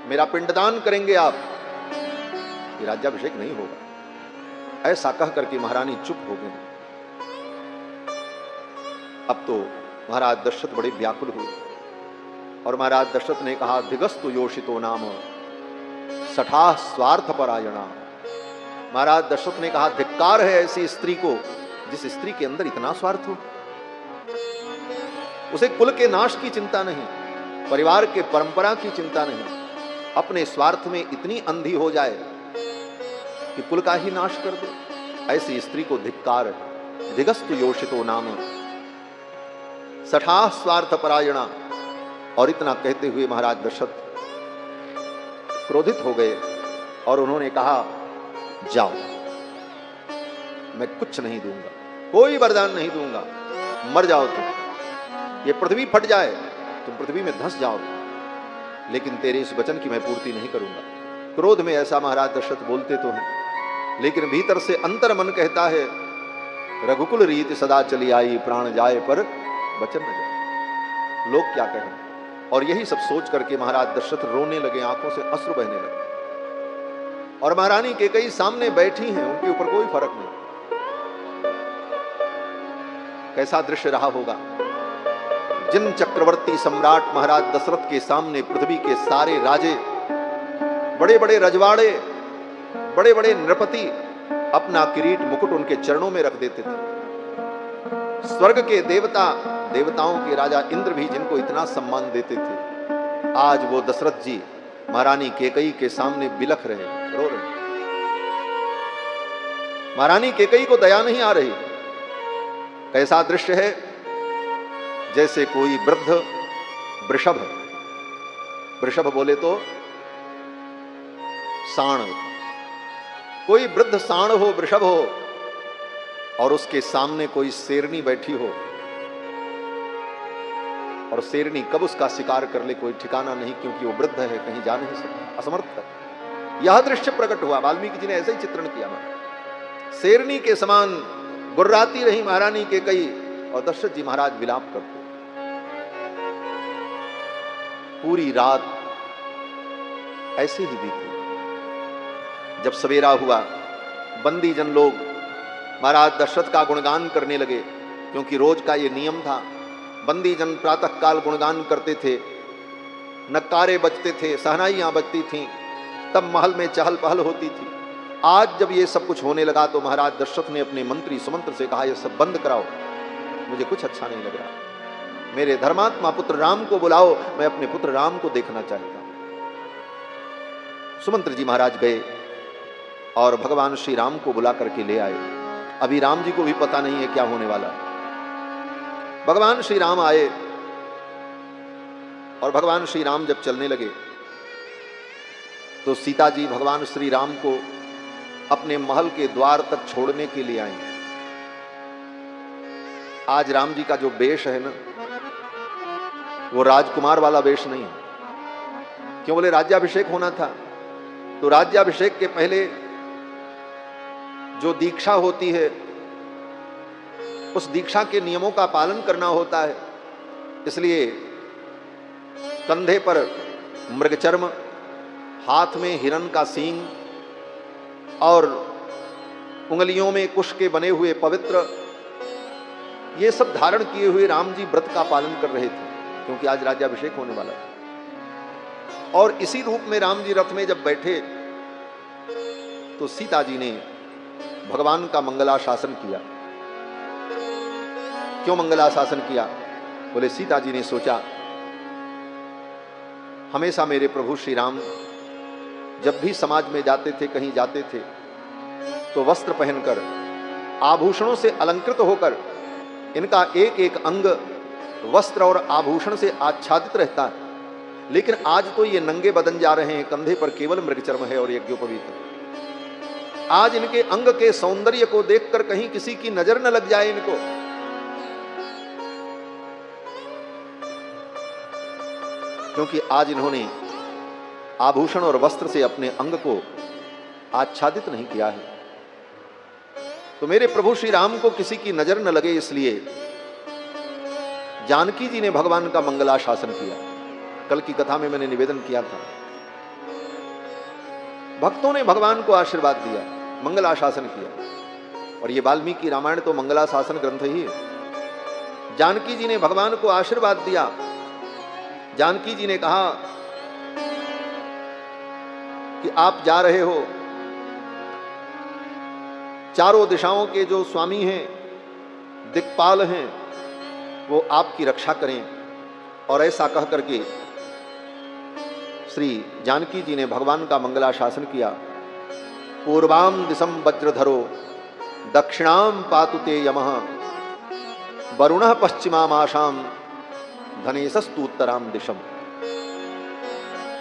मेरा पिंडदान करेंगे आप, ये राज्याभिषेक नहीं होगा। ऐसा कह करके महारानी चुप हो गई। अब तो महाराज दशरथ बड़े व्याकुल हुए, और महाराज दशरथ ने कहा, धिगस्तु योषितो नाम सठा स्वार्थ परायणा। महाराज दशरथ ने कहा, धिक्कार है ऐसी स्त्री को जिस स्त्री के अंदर इतना स्वार्थ हो। उसे कुल के नाश की चिंता नहीं, परिवार के परंपरा की चिंता नहीं, अपने स्वार्थ में इतनी अंधी हो जाए कि कुल का ही नाश कर दे। ऐसी स्त्री को धिक्कार है। धिगस्तु योषितो नाम सठा स्वार्थ परायणा। और इतना कहते हुए महाराज दशरथ क्रोधित हो गए, और उन्होंने कहा, जाओ, मैं कुछ नहीं दूंगा, कोई वरदान नहीं दूंगा, मर जाओ तुम, ये पृथ्वी फट जाए, तुम पृथ्वी में धंस जाओ, लेकिन तेरे इस वचन की मैं पूर्ति नहीं करूंगा। क्रोध में ऐसा महाराज दशरथ बोलते तो हैं, लेकिन भीतर से अंतर मन कहता है, रघुकुल रीति सदा चली आई, प्राण जाए पर वचन न जाए, लोग क्या कहें। और यही सब सोच करके महाराज दशरथ रोने लगे, आंखों से अश्रु बहने लगे। और महारानी कैकेयी सामने बैठी हैं, उनके ऊपर कोई फर्क नहीं। कैसा दृश्य रहा होगा। जिन चक्रवर्ती सम्राट महाराज दशरथ के सामने पृथ्वी के सारे राजे, बड़े बड़े रजवाड़े, बड़े बड़े नृपति अपना किरीट मुकुट उनके चरणों में रख देते थे। स्वर्ग के देवता, देवताओं के राजा इंद्र भी जिनको इतना सम्मान देते थे, आज वो दशरथ जी महारानी कैकेयी के सामने बिलख रहे, रो रहे। महारानी कैकेयी को दया नहीं आ रही। कैसा दृश्य है, जैसे कोई वृद्ध वृषभ, वृषभ बोले तो साण, कोई वृद्ध साण हो, वृषभ हो, और उसके सामने कोई शेरनी बैठी हो, और शेरनी कब उसका शिकार कर ले कोई ठिकाना नहीं, क्योंकि वो वृद्ध है, कहीं जा नहीं सकता, असमर्थ है। यह दृश्य प्रकट हुआ। वाल्मीकि जी ने ऐसे ही चित्रण किया। शेरनी के समान गुर्राती रही महारानी कैकेयी, और दशरथ जी महाराज विलाप करते। पूरी रात ऐसे ही बीती। जब सवेरा हुआ, बंदी जन लोग महाराज दशरथ का गुणगान करने लगे, क्योंकि रोज का ये नियम था। बंदी जन प्रातः काल गुणगान करते थे, नक्कारे बजते थे, सहनाइयां बजती थीं, तब महल में चहल पहल होती थी। आज जब ये सब कुछ होने लगा तो महाराज दशरथ ने अपने मंत्री सुमंत्र से कहा, ये सब बंद कराओ, मुझे कुछ अच्छा नहीं लग रहा। मेरे धर्मात्मा पुत्र राम को बुलाओ, मैं अपने पुत्र राम को देखना चाहता हूं। सुमंत्र जी महाराज गए और भगवान श्री राम को बुला करके ले आए। अभी राम जी को भी पता नहीं है क्या होने वाला। भगवान श्री राम आए, और भगवान श्री राम जब चलने लगे तो सीता जी भगवान श्री राम को अपने महल के द्वार तक छोड़ने के लिए आई। आज राम जी का जो वेश है ना, वो राजकुमार वाला वेश नहीं है। क्यों बोले? राज्याभिषेक होना था, तो राज्याभिषेक के पहले जो दीक्षा होती है, उस दीक्षा के नियमों का पालन करना होता है। इसलिए कंधे पर मृगचर्म, हाथ में हिरण का सींग, और उंगलियों में कुश के बने हुए पवित्र, ये सब धारण किए हुए राम जी व्रत का पालन कर रहे थे, क्योंकि आज राज्याभिषेक होने वाला था। और इसी रूप में राम जी रथ में जब बैठे तो सीता जी ने भगवान का मंगलाशासन किया। क्यों मंगलाशासन किया? बोले सीता जी ने सोचा, हमेशा मेरे प्रभु श्री राम जब भी समाज में जाते थे, कहीं जाते थे, तो वस्त्र पहनकर, आभूषणों से अलंकृत होकर, इनका एक एक अंग वस्त्र और आभूषण से आच्छादित रहता है। लेकिन आज तो ये नंगे बदन जा रहे हैं, कंधे पर केवल मृगचर्म है और यज्ञोपवीत। आज इनके अंग के सौंदर्य को देखकर कहीं किसी की नजर न लग जाए इनको। क्योंकि आज इन्होंने आभूषण और वस्त्र से अपने अंग को आच्छादित नहीं किया है, तो मेरे प्रभु श्री राम को किसी की नजर न लगे, इसलिए जानकी जी ने भगवान का मंगलाशासन किया। कल की कथा में मैंने निवेदन किया था, भक्तों ने भगवान को आशीर्वाद दिया, मंगलाशासन किया। और ये वाल्मीकि रामायण तो मंगलाशासन ग्रंथ ही है। जानकी जी ने भगवान को आशीर्वाद दिया। जानकी जी ने कहा कि आप जा रहे हो, चारों दिशाओं के जो स्वामी हैं, दिक्पाल हैं, वो आपकी रक्षा करें। और ऐसा कह करके श्री जानकी जी ने भगवान का मंगलाशासन किया। पूर्वाम दिशम वज्रधरो दक्षिणाम पातुते यमः वरुणः पश्चिमामाशाम धनेशस्तु उत्तराम दिशम।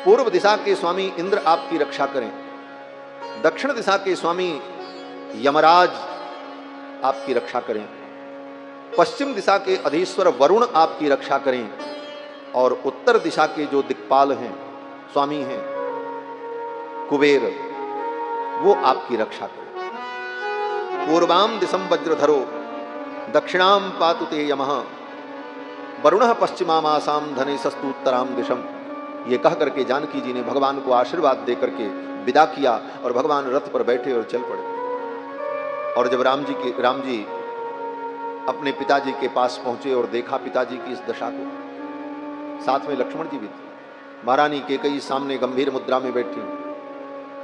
पूर्व दिशा के स्वामी इंद्र आपकी रक्षा करें, दक्षिण दिशा के स्वामी यमराज आपकी रक्षा करें, पश्चिम दिशा के अधीश्वर वरुण आपकी रक्षा करें, और उत्तर दिशा के जो दिक्पाल हैं, स्वामी हैं, कुबेर, वो आपकी रक्षा करें। पूर्वाम दिशम वज्रधरो दक्षिणाम पातुते यमः वरुणः पश्चिमामासाम धनेशस्तु उत्तराम दिशम। ये कह करके जानकी जी ने भगवान को आशीर्वाद दे करके विदा किया, और भगवान रथ पर बैठे और चल पड़े। और जब राम जी अपने पिताजी के पास पहुंचे और देखा पिताजी की इस दशा को, साथ में लक्ष्मण जी भी थे। महारानी कैकेयी सामने गंभीर मुद्रा में बैठी,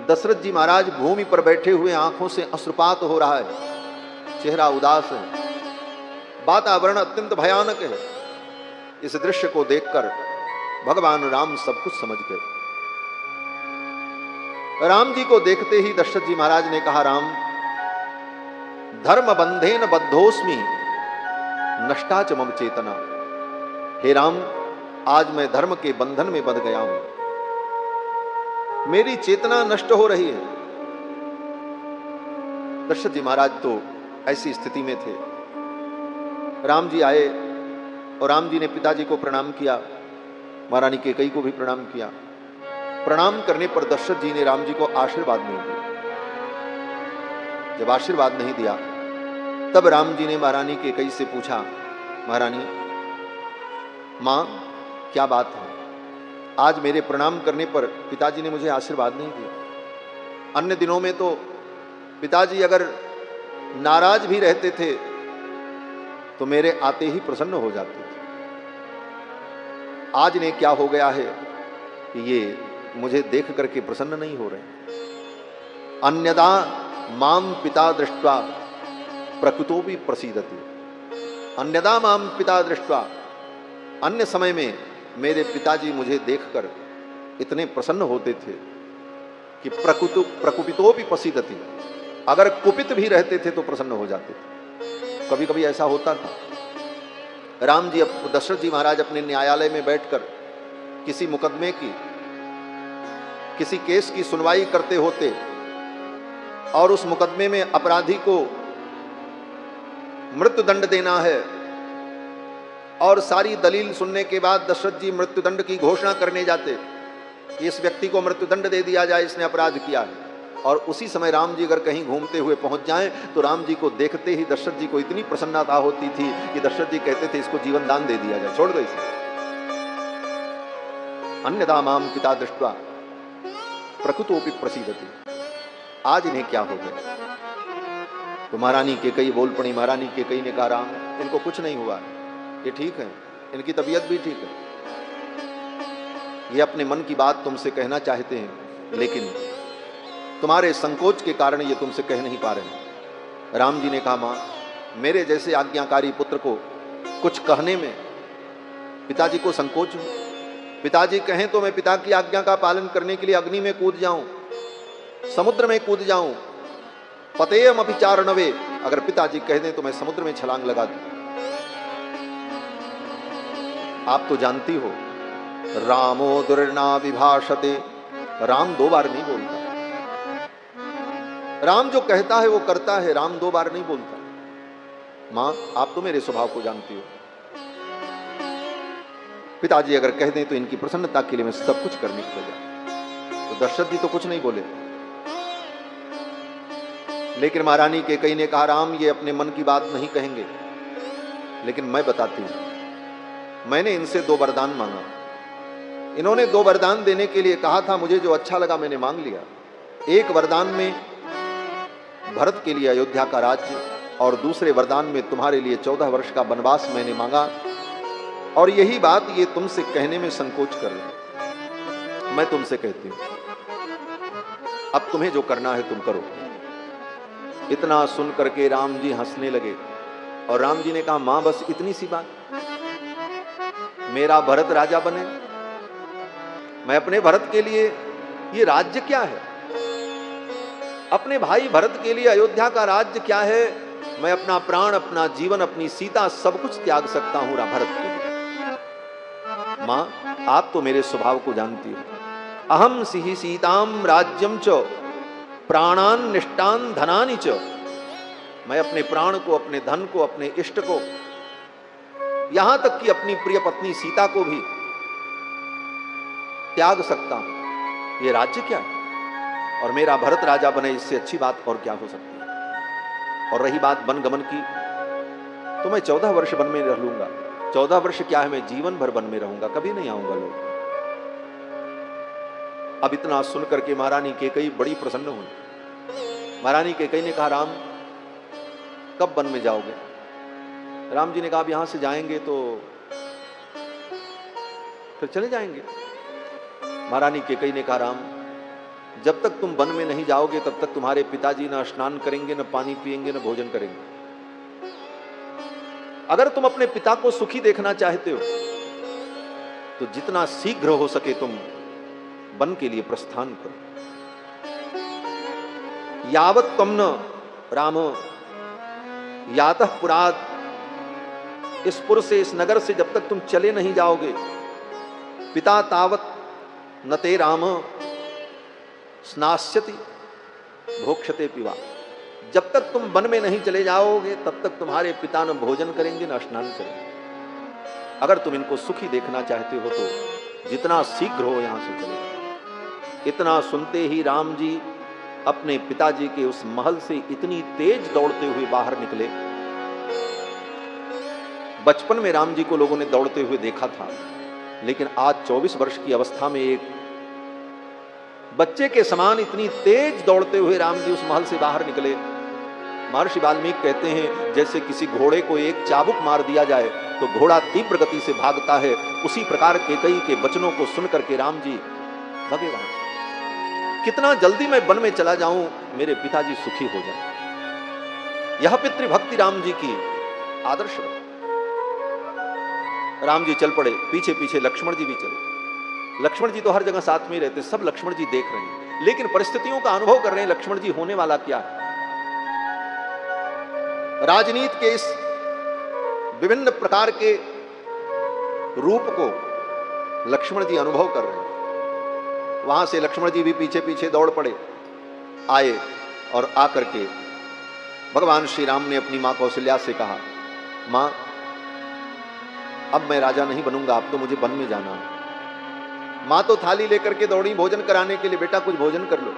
दशरथ जी महाराज भूमि पर बैठे हुए, आंखों से अश्रुपात हो रहा है, चेहरा उदास है, वातावरण अत्यंत भयानक है। इस दृश्य को देखकर भगवान राम सब कुछ समझ गए। राम जी को देखते ही दशरथ जी महाराज ने कहा, राम, धर्म बंधेन बद्धोस्मि नष्टा च मम चेतना। हे राम, आज मैं धर्म के बंधन में बंध गया हूं, मेरी चेतना नष्ट हो रही है। दशरथ जी महाराज तो ऐसी स्थिति में थे। राम जी आए और राम जी ने पिताजी को प्रणाम किया, महारानी कैकेयी को भी प्रणाम किया। प्रणाम करने पर दशरथ जी ने राम जी को आशीर्वाद नहीं दिया। जब आशीर्वाद नहीं दिया तब राम जी ने महारानी कैकेयी से पूछा, महारानी, मां, क्या बात है? आज मेरे प्रणाम करने पर पिताजी ने मुझे आशीर्वाद नहीं दिया। अन्य दिनों में तो पिताजी अगर नाराज भी रहते थे तो मेरे आते ही प्रसन्न हो जाते थे। आज ने क्या हो गया है कि ये मुझे देख करके प्रसन्न नहीं हो रहे। अन्यदा माम पिता दृष्ट्वा प्रकुतो भी प्रसीदति। अन्यदा माम पिता दृष्ट्वा, अन्य समय में मेरे पिताजी मुझे देखकर इतने प्रसन्न होते थे कि प्रकुपितो भी प्रसीदति, अगर कुपित भी रहते थे तो प्रसन्न हो जाते थे। कभी कभी ऐसा होता था। राम जी, दशरथ जी महाराज अपने न्यायालय में बैठकर किसी मुकदमे की, किसी केस की सुनवाई करते होते और उस मुकदमे में अपराधी को मृत्युदंड देना है और सारी दलील सुनने के बाद दशरथ जी मृत्युदंड की घोषणा करने जाते, इस व्यक्ति को मृत्युदंड दे दिया जाए, इसने अपराध किया है। और उसी समय राम जी अगर कहीं घूमते हुए पहुंच जाएं तो राम जी को देखते ही दशरथ जी को इतनी प्रसन्नता होती थी कि दशरथ जी कहते थे, इसको जीवन दान दे दिया जाए, छोड़ दो इसे। अन्यदा माम पिता दृष्ट्वा प्रकुतोपि प्रसीदति। आज इन्हें क्या हो गया? तो महारानी कैकेयी बोल पड़ी। महारानी कैकेयी ने कहा, राम, इनको कुछ नहीं हुआ, ये ठीक है, इनकी तबीयत भी ठीक है, ये अपने मन की बात तुमसे कहना चाहते हैं, लेकिन तुम्हारे संकोच के कारण ये तुमसे कह नहीं पा रहे। राम जी ने कहा, मां, मेरे जैसे आज्ञाकारी पुत्र को कुछ कहने में पिताजी को संकोच हो। पिताजी कहें तो मैं पिता की आज्ञा का पालन करने के लिए अग्नि में कूद जाऊं, समुद्र में कूद जाऊं, पतेयम अभिचारणवे, अगर पिताजी कह दें तो मैं समुद्र में छलांग लगा दूं। आप तो जानती हो, रामो दुर्ना विभाषते, राम दो बार नहीं बोलता। राम जो कहता है वो करता है, राम दो बार नहीं बोलता। मां, आप तो मेरे स्वभाव को जानती हो, पिताजी अगर कह दें तो इनकी प्रसन्नता के लिए मैं सब कुछ करने को तैयार। तो दशरथ जी तो कुछ नहीं बोले, लेकिन महारानी कैकेयी ने कहा, राम, ये अपने मन की बात नहीं कहेंगे, लेकिन मैं बताती हूं। मैंने इनसे 2 वरदान मांगा। इन्होंने 2 वरदान देने के लिए कहा था, मुझे जो अच्छा लगा मैंने मांग लिया। एक वरदान में भरत के लिए अयोध्या का राज्य और दूसरे वरदान में तुम्हारे लिए 14 वर्ष का वनवास मैंने मांगा, और यही बात ये तुमसे कहने में संकोच कर रहे हैं। मैं तुमसे कहती हूं, अब तुम्हें जो करना है तुम करो। इतना सुन करके राम जी हंसने लगे और राम जी ने कहा, मां, बस इतनी सी बात, मेरा भरत राजा बने, मैं अपने भरत के लिए, ये राज्य क्या है? अपने भाई भरत के लिए अयोध्या का राज्य क्या है? मैं अपना प्राण, अपना जीवन, अपनी सीता सब कुछ त्याग सकता हूं भरत के लिए। मां, आप तो मेरे स्वभाव को जानती हो। अहम सिहि सीताम राज्यम च प्राणान निष्ठान धनानि च। मैं अपने प्राण को, अपने धन को, अपने इष्ट को, यहां तक कि अपनी प्रिय पत्नी सीता को भी त्याग सकता हूं। ये राज्य क्या है? और मेरा भरत राजा बने, इससे अच्छी बात और क्या हो सकती है? और रही बात वन गमन की, तो मैं 14 वर्ष वन में रह लूंगा। 14 वर्ष क्या है, मैं जीवन भर वन में रहूंगा, कभी नहीं आऊंगा लोग। अब इतना सुन करके महारानी कैकेयी बड़ी प्रसन्न हुई। महारानी कैकेयी ने कहा, राम, कब वन में जाओगे? राम जी ने कहा, अब यहां से जाएंगे तो फिर चले जाएंगे। महारानी कैकेयी ने कहा, राम, जब तक तुम वन में नहीं जाओगे तब तक तुम्हारे पिताजी न स्नान करेंगे, न पानी पिएंगे, न भोजन करेंगे। अगर तुम अपने पिता को सुखी देखना चाहते हो तो जितना शीघ्र हो सके तुम वन के लिए प्रस्थान करो। यावत त्वं न राम यातः पुरात, इस पुर से, इस नगर से जब तक तुम चले नहीं जाओगे, पिता तावत न ते राम स्नास्यति भोक्षते पिवा, जब तक तुम वन में नहीं चले जाओगे तब तक तुम्हारे पिता न भोजन करेंगे न स्नान करेंगे। अगर तुम इनको सुखी देखना चाहते हो तो जितना शीघ्र हो यहां से चले जाओ। इतना सुनते ही राम जी अपने पिताजी के उस महल से इतनी तेज दौड़ते हुए बाहर निकले। बचपन में राम जी को लोगों ने दौड़ते हुए देखा था, लेकिन आज 24 वर्ष की अवस्था में एक बच्चे के समान इतनी तेज दौड़ते हुए राम जी उस महल से बाहर निकले। महर्षि वाल्मीकि कहते हैं जैसे किसी घोड़े को एक चाबुक मार दिया जाए तो घोड़ा तीव्र गति से भागता है, उसी प्रकार केकई के वचनों को सुनकर के राम जी भगे वहां से। कितना जल्दी मैं वन में चला जाऊं, मेरे पिताजी सुखी हो जाए। यह पितृभक्ति राम जी की आदर्श है। राम जी चल पड़े, पीछे पीछे लक्ष्मण जी भी चले। लक्ष्मण जी तो हर जगह साथ में ही रहते, सब लक्ष्मण जी देख रहे हैं, लेकिन परिस्थितियों का अनुभव कर रहे हैं लक्ष्मण जी होने वाला क्या है। राजनीति के इस विभिन्न प्रकार के रूप को लक्ष्मण जी अनुभव कर रहे हैं। वहां से लक्ष्मण जी भी पीछे पीछे दौड़ पड़े, आए और आकर के भगवान श्री राम ने अपनी मां कौशल्या से कहा, मां अब मैं राजा नहीं बनूंगा, अब तो मुझे वन में जाना है। मां तो थाली लेकर के दौड़ी भोजन कराने के लिए, बेटा कुछ भोजन कर लो।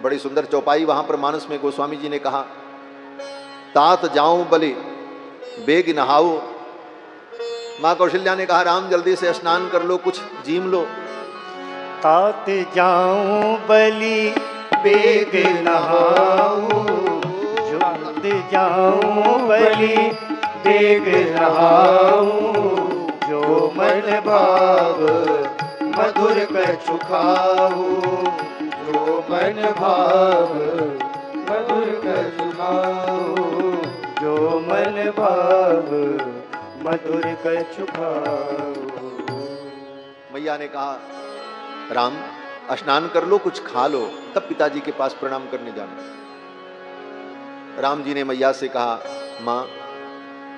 बड़ी सुंदर चौपाई वहां पर मानस में गोस्वामी जी ने कहा, तात जाऊं बलि बेग नहाओ। मां कौशल्या ने कहा, राम जल्दी से स्नान कर लो, कुछ जीम लो। तात जाऊं बलि बेग नहाऊं, जुट जाऊं बलि बेग नहाऊं, जो मन भाव मधुर कछु खाऊं, जो मन भाव मधुर कछु खाऊं, जो मन भाव मधुर कछु खाऊं। मैया ने कहा, राम स्नान कर लो, कुछ खा लो, तब पिताजी के पास प्रणाम करने जाना। राम जी ने मैया से कहा, मां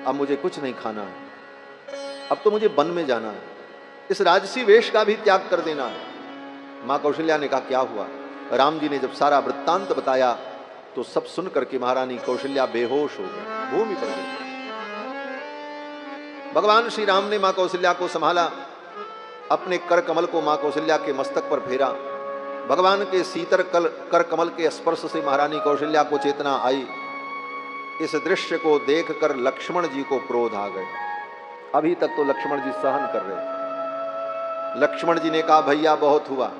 अब मुझे कुछ नहीं खाना है, अब तो मुझे वन में जाना है, इस राजसी वेश का भी त्याग कर देना है। मां कौशल्या ने कहा, क्या हुआ? राम जी ने जब सारा वृत्तांत बताया तो सब सुन करके महारानी कौशल्या बेहोश हो गई, भूमि पर गई। भगवान श्री राम ने मां कौशल्या को संभाला, अपने कर कमल को मां कौशल्या के मस्तक पर फेरा। भगवान के शीतल कर कमल के स्पर्श से महारानी कौशल्या को चेतना आई। इस दृश्य को देखकर लक्ष्मण जी को क्रोध आ गया। अभी तक तो लक्ष्मण जी सहन कर रहे थे। लक्ष्मण जी ने कहा, भैया बहुत हुआ,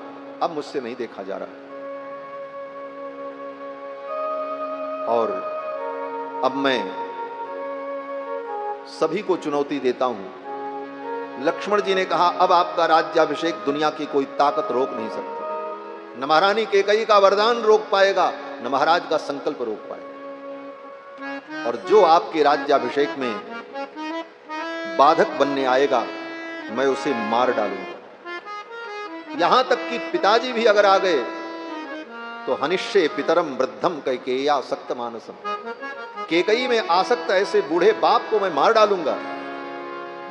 अब मुझसे नहीं देखा जा रहा, और अब मैं सभी को चुनौती देता हूं। लक्ष्मण जी ने कहा, अब आपका राज्याभिषेक दुनिया की कोई ताकत रोक नहीं सकती। न महारानी कैकेयी का वरदान रोक पाएगा, न महाराज का संकल्प रोक पाएगा। और जो आपके राज्याभिषेक में बाधक बनने आएगा, मैं उसे मार डालूंगा। यहां तक कि पिताजी भी अगर आ गए तो हनिष्ये पितरम वृद्धम कैकेय्या सक्त मानसम, कैकेयी में आसक्त ऐसे बूढ़े बाप को मैं मार डालूंगा।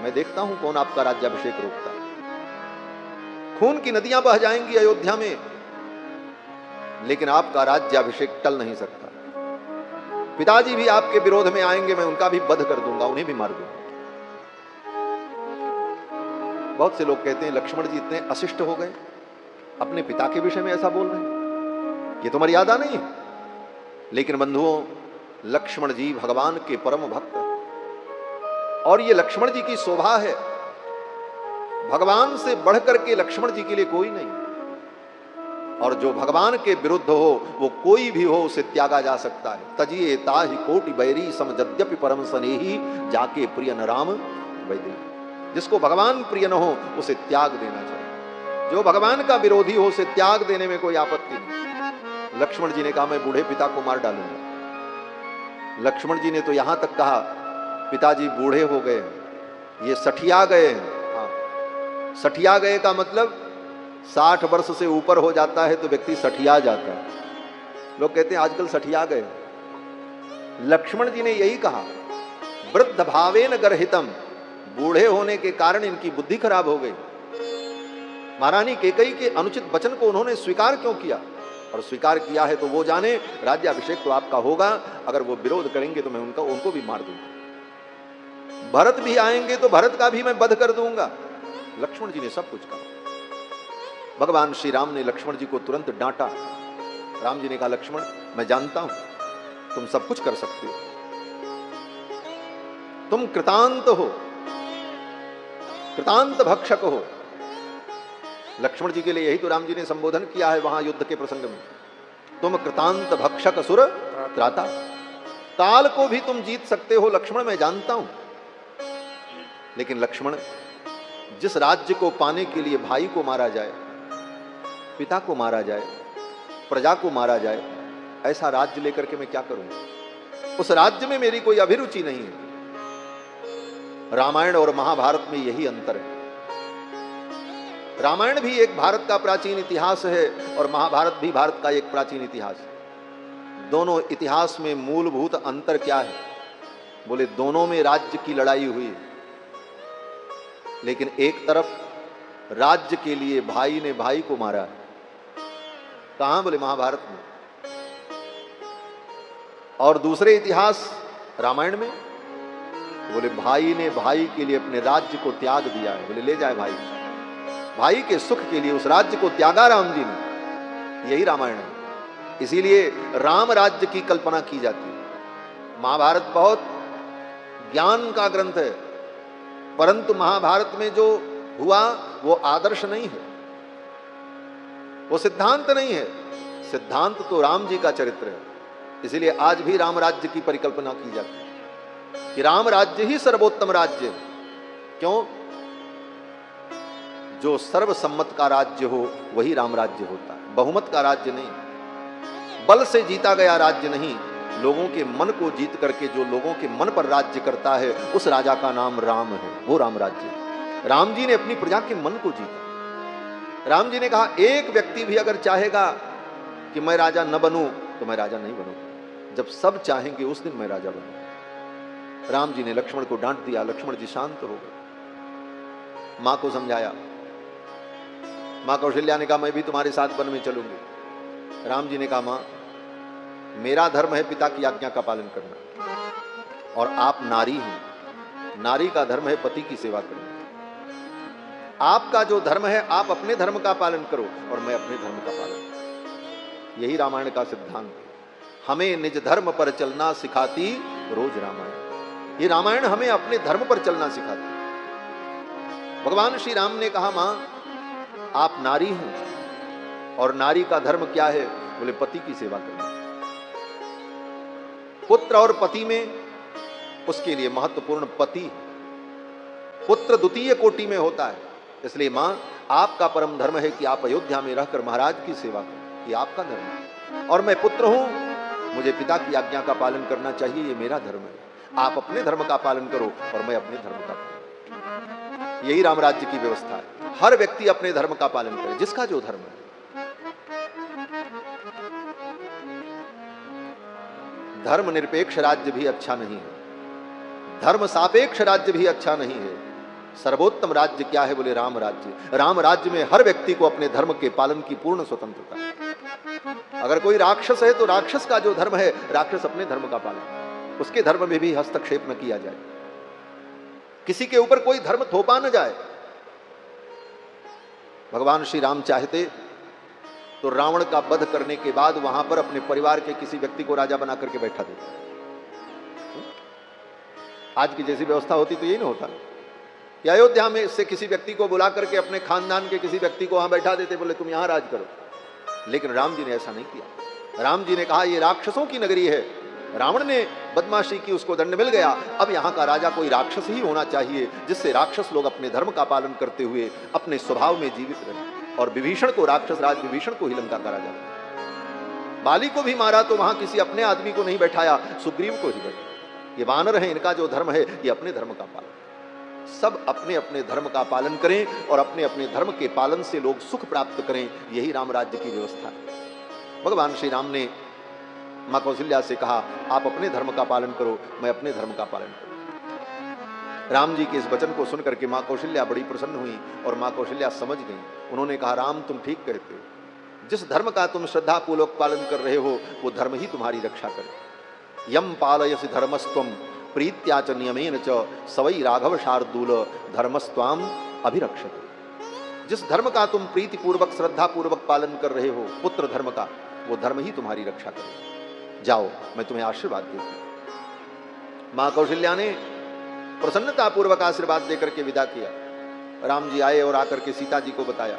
मैं देखता हूं कौन आपका राज्याभिषेक रोकता है। खून की नदियां बह जाएंगी अयोध्या में, लेकिन आपका राज्याभिषेक टल नहीं सकता। पिताजी भी आपके विरोध में आएंगे, मैं उनका भी वध कर दूंगा, उन्हें भी मार दूंगा। बहुत से लोग कहते हैं लक्ष्मण जी इतने अशिष्ट हो गए, अपने पिता के विषय में ऐसा बोल रहे हैं, ये तो मर्यादा नहीं है। लेकिन बंधुओं, लक्ष्मण जी भगवान के परम भक्त हैं, और ये लक्ष्मण जी की शोभा है। भगवान से बढ़कर के लक्ष्मण जी के लिए कोई नहीं, और जो भगवान के विरुद्ध हो वो कोई भी हो, उसे त्यागा जा सकता है। तजिए ताहि कोटि बैरी सम यद्यपि परम स्नेही, जाके प्रिय न राम वैदेही। जिसको भगवान प्रिय न हो उसे त्याग देना चाहिए। जो भगवान का विरोधी हो उसे त्याग देने में कोई आपत्ति नहीं। लक्ष्मण जी ने कहा मैं बूढ़े पिता को मार डालूंगा। लक्ष्मण जी ने तो यहां तक कहा पिताजी बूढ़े हो गए, ये सठिया गए हैं। हाँ, सठिया गए का मतलब 60 वर्ष से ऊपर हो जाता है तो व्यक्ति सठिया जाता है। लोग कहते हैं आजकल सठिया गए। लक्ष्मण जी ने यही कहा वृद्ध भावेन गर्हितम, बूढ़े होने के कारण इनकी बुद्धि खराब हो गई। महारानी कैकेयी के अनुचित वचन को उन्होंने स्वीकार क्यों किया? और स्वीकार किया है तो वो जाने राज्याभिषेक तो आपका होगा, अगर वो विरोध करेंगे तो मैं उनको भी मार दूंगा। भरत भी आएंगे तो भरत का भी मैं वध कर दूंगा। लक्ष्मण जी ने सब कुछ कहा। भगवान श्री राम ने लक्ष्मण जी को तुरंत डांटा। राम जी ने कहा लक्ष्मण मैं जानता हूं तुम सब कुछ कर सकते हो, तुम कृतांत हो, कृतांत भक्षक हो। लक्ष्मण जी के लिए यही तो राम जी ने संबोधन किया है वहां युद्ध के प्रसंग में, तुम कृतांत भक्षक असुर त्राता। काल को भी तुम जीत सकते हो लक्ष्मण, मैं जानता हूं। लेकिन लक्ष्मण, जिस राज्य को पाने के लिए भाई को मारा जाए, पिता को मारा जाए, प्रजा को मारा जाए, ऐसा राज्य लेकर के मैं क्या करूंगा? उस राज्य में मेरी कोई अभिरुचि नहीं है। रामायण और महाभारत में यही अंतर है। रामायण भी एक भारत का प्राचीन इतिहास है और महाभारत भी भारत का एक प्राचीन इतिहास है। दोनों इतिहास में मूलभूत अंतर क्या है? बोले दोनों में राज्य की लड़ाई हुई है, लेकिन एक तरफ राज्य के लिए भाई ने भाई को मारा है। कहां? बोले महाभारत में। और दूसरे इतिहास रामायण में बोले भाई ने भाई के लिए अपने राज्य को त्याग दिया है। बोले ले जाए भाई, भाई के सुख के लिए उस राज्य को त्यागा राम जी ने। यही रामायण है। इसीलिए राम राज्य की कल्पना की जाती है। महाभारत बहुत ज्ञान का ग्रंथ है, परंतु महाभारत में जो हुआ वो आदर्श नहीं है, वो सिद्धांत नहीं है। सिद्धांत तो राम जी का चरित्र है। इसीलिए आज भी राम राज्य की परिकल्पना की जाती है कि राम राज्य ही सर्वोत्तम राज्य है। क्यों? जो सर्वसम्मत का राज्य हो वही राम राज्य होता है, बहुमत का राज्य नहीं, बल से जीता गया राज्य नहीं। लोगों के मन को जीत करके जो लोगों के मन पर राज्य करता है उस राजा का नाम राम है, वो राम राज्य है। राम जी ने अपनी प्रजा के मन को जीता। राम जी ने कहा एक व्यक्ति भी अगर चाहेगा कि मैं राजा न बनूं तो मैं राजा नहीं बनूंगा, जब सब चाहेंगे उस दिन मैं राजा बनूंगा। राम जी ने लक्ष्मण को डांट दिया, लक्ष्मण जी शांत हो गए। मां को समझाया। मां कौशल्या ने कहा मैं भी तुम्हारे साथ वन में चलूंगी। राम जी ने कहा मां मेरा धर्म है पिता की आज्ञा का पालन करना, और आप नारी हैं, नारी का धर्म है पति की सेवा करना। आपका जो धर्म है आप अपने धर्म का पालन करो और मैं अपने धर्म का पालन करूं। यही रामायण का सिद्धांत है। हमें निज धर्म पर चलना सिखाती रोज रामायण। ये रामायण हमें अपने धर्म पर चलना सिखाती। भगवान श्री राम ने कहा मां आप नारी हैं और नारी का धर्म क्या है? बोले पति की सेवा करना। पुत्र और पति में उसके लिए महत्वपूर्ण पति है। पुत्र द्वितीय कोटि में होता है। इसलिए मां आपका परम धर्म है कि आप अयोध्या में रहकर महाराज की सेवा करें, ये आपका धर्म है। और मैं पुत्र हूं, मुझे पिता की आज्ञा का पालन करना चाहिए, ये मेरा धर्म है। आप अपने धर्म का पालन करो और मैं अपने धर्म का पालन। यही राम राज्य की व्यवस्था है। हर व्यक्ति अपने धर्म का पालन करे, जिसका जो धर्म है। धर्म निरपेक्ष राज्य भी अच्छा नहीं है, धर्म सापेक्ष राज्य भी अच्छा नहीं है। सर्वोत्तम राज्य क्या है? बोले राम राज्य। राम राज्य में हर व्यक्ति को अपने धर्म के पालन की पूर्ण स्वतंत्रता है। अगर कोई राक्षस है तो राक्षस का जो धर्म है, राक्षस अपने धर्म का पालन, उसके धर्म में भी हस्तक्षेप न किया जाए, किसी के ऊपर कोई धर्म थोपा न जाए। भगवान श्री राम चाहते तो रावण का वध करने के बाद वहां पर अपने परिवार के किसी व्यक्ति को राजा बना करके बैठा देते। आज की जैसी व्यवस्था होती तो यही ना होता कि अयोध्या में से किसी व्यक्ति को बुला करके अपने खानदान के किसी व्यक्ति को वहां बैठा देते, बोले तुम यहां राज करो। लेकिन राम जी ने ऐसा नहीं किया। राम जी ने कहा ये राक्षसों की नगरी है, रावण ने बदमाशी की, उसको दंड मिल गया, अब यहाँ का राजा कोई राक्षस ही होना चाहिए, जिससे राक्षस लोग अपने धर्म का पालन करते हुए अपने स्वभाव में जीवित रहे। और विभीषण को, राक्षस राज विभीषण को ही लंका का राजा बनाया। बाली को भी मारा तो वहां किसी अपने आदमी को नहीं बैठाया, सुग्रीव को ही बैठाया। ये वानर है, इनका जो धर्म है ये अपने धर्म का पालन। सब अपने अपने धर्म का पालन करें और अपने अपने धर्म के पालन से लोग सुख प्राप्त करें, यही राम राज्य की व्यवस्था है। भगवान श्री राम ने मां कौशल्या से कहा, आप अपने धर्म का पालन करो, मैं अपने धर्म का पालन करूं। राम जी के इस वचन को सुनकर के मां कौशल्या बड़ी प्रसन्न हुई और मां कौशल्या समझ गई। उन्होंने कहा, राम तुम ठीक कहते हो, जिस धर्म का तुम श्रद्धा पूर्वक पालन कर रहे हो वो धर्म ही तुम्हारी रक्षा करे। यम पालयसि धर्मस्त्वम प्रीत्या च नियमेन च सवै राघव शार्दूल धर्मस्त्वाम अभिरक्षते। जिस धर्म का तुम प्रीति पूर्वक श्रद्धा पूर्वक पालन कर रहे हो, पुत्र धर्म का, वो धर्म ही तुम्हारी रक्षा करे। जाओ, मैं तुम्हें आशीर्वाद देती हूं। मां कौशल्या ने प्रसन्नता पूर्वक आशीर्वाद देकर के विदा किया। राम जी आए और आकर के सीता जी को बताया।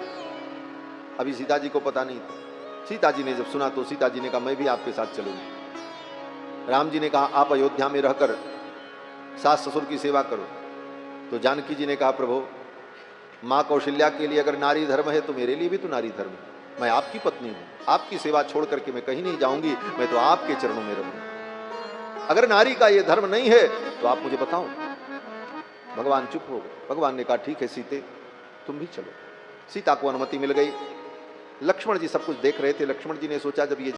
अभी सीता जी को पता नहीं था। सीता जी ने जब सुना तो सीता जी ने कहा, मैं भी आपके साथ चलूंगी। राम जी ने कहा, आप अयोध्या में रहकर सास ससुर की सेवा करो। तो जानकी जी ने कहा, प्रभु मां कौशल्या के लिए अगर नारी धर्म है तो मेरे लिए भी तो नारी धर्म है। मैं आपकी पत्नी हूं, आपकी सेवा छोड़ करके मैं कहीं नहीं जाऊंगी, मैं तो आपके चरणों में रहूंगी। अगर नारी का ये धर्म नहीं है तो आप मुझे बताओ। भगवान चुप हो गए। भगवान ने कहा, ठीक है सीते, तुम भी चलो। सीता को अनुमति मिल गई। लक्ष्मण जी सब कुछ देख रहे थे। लक्ष्मण जी ने सोचा, जब ये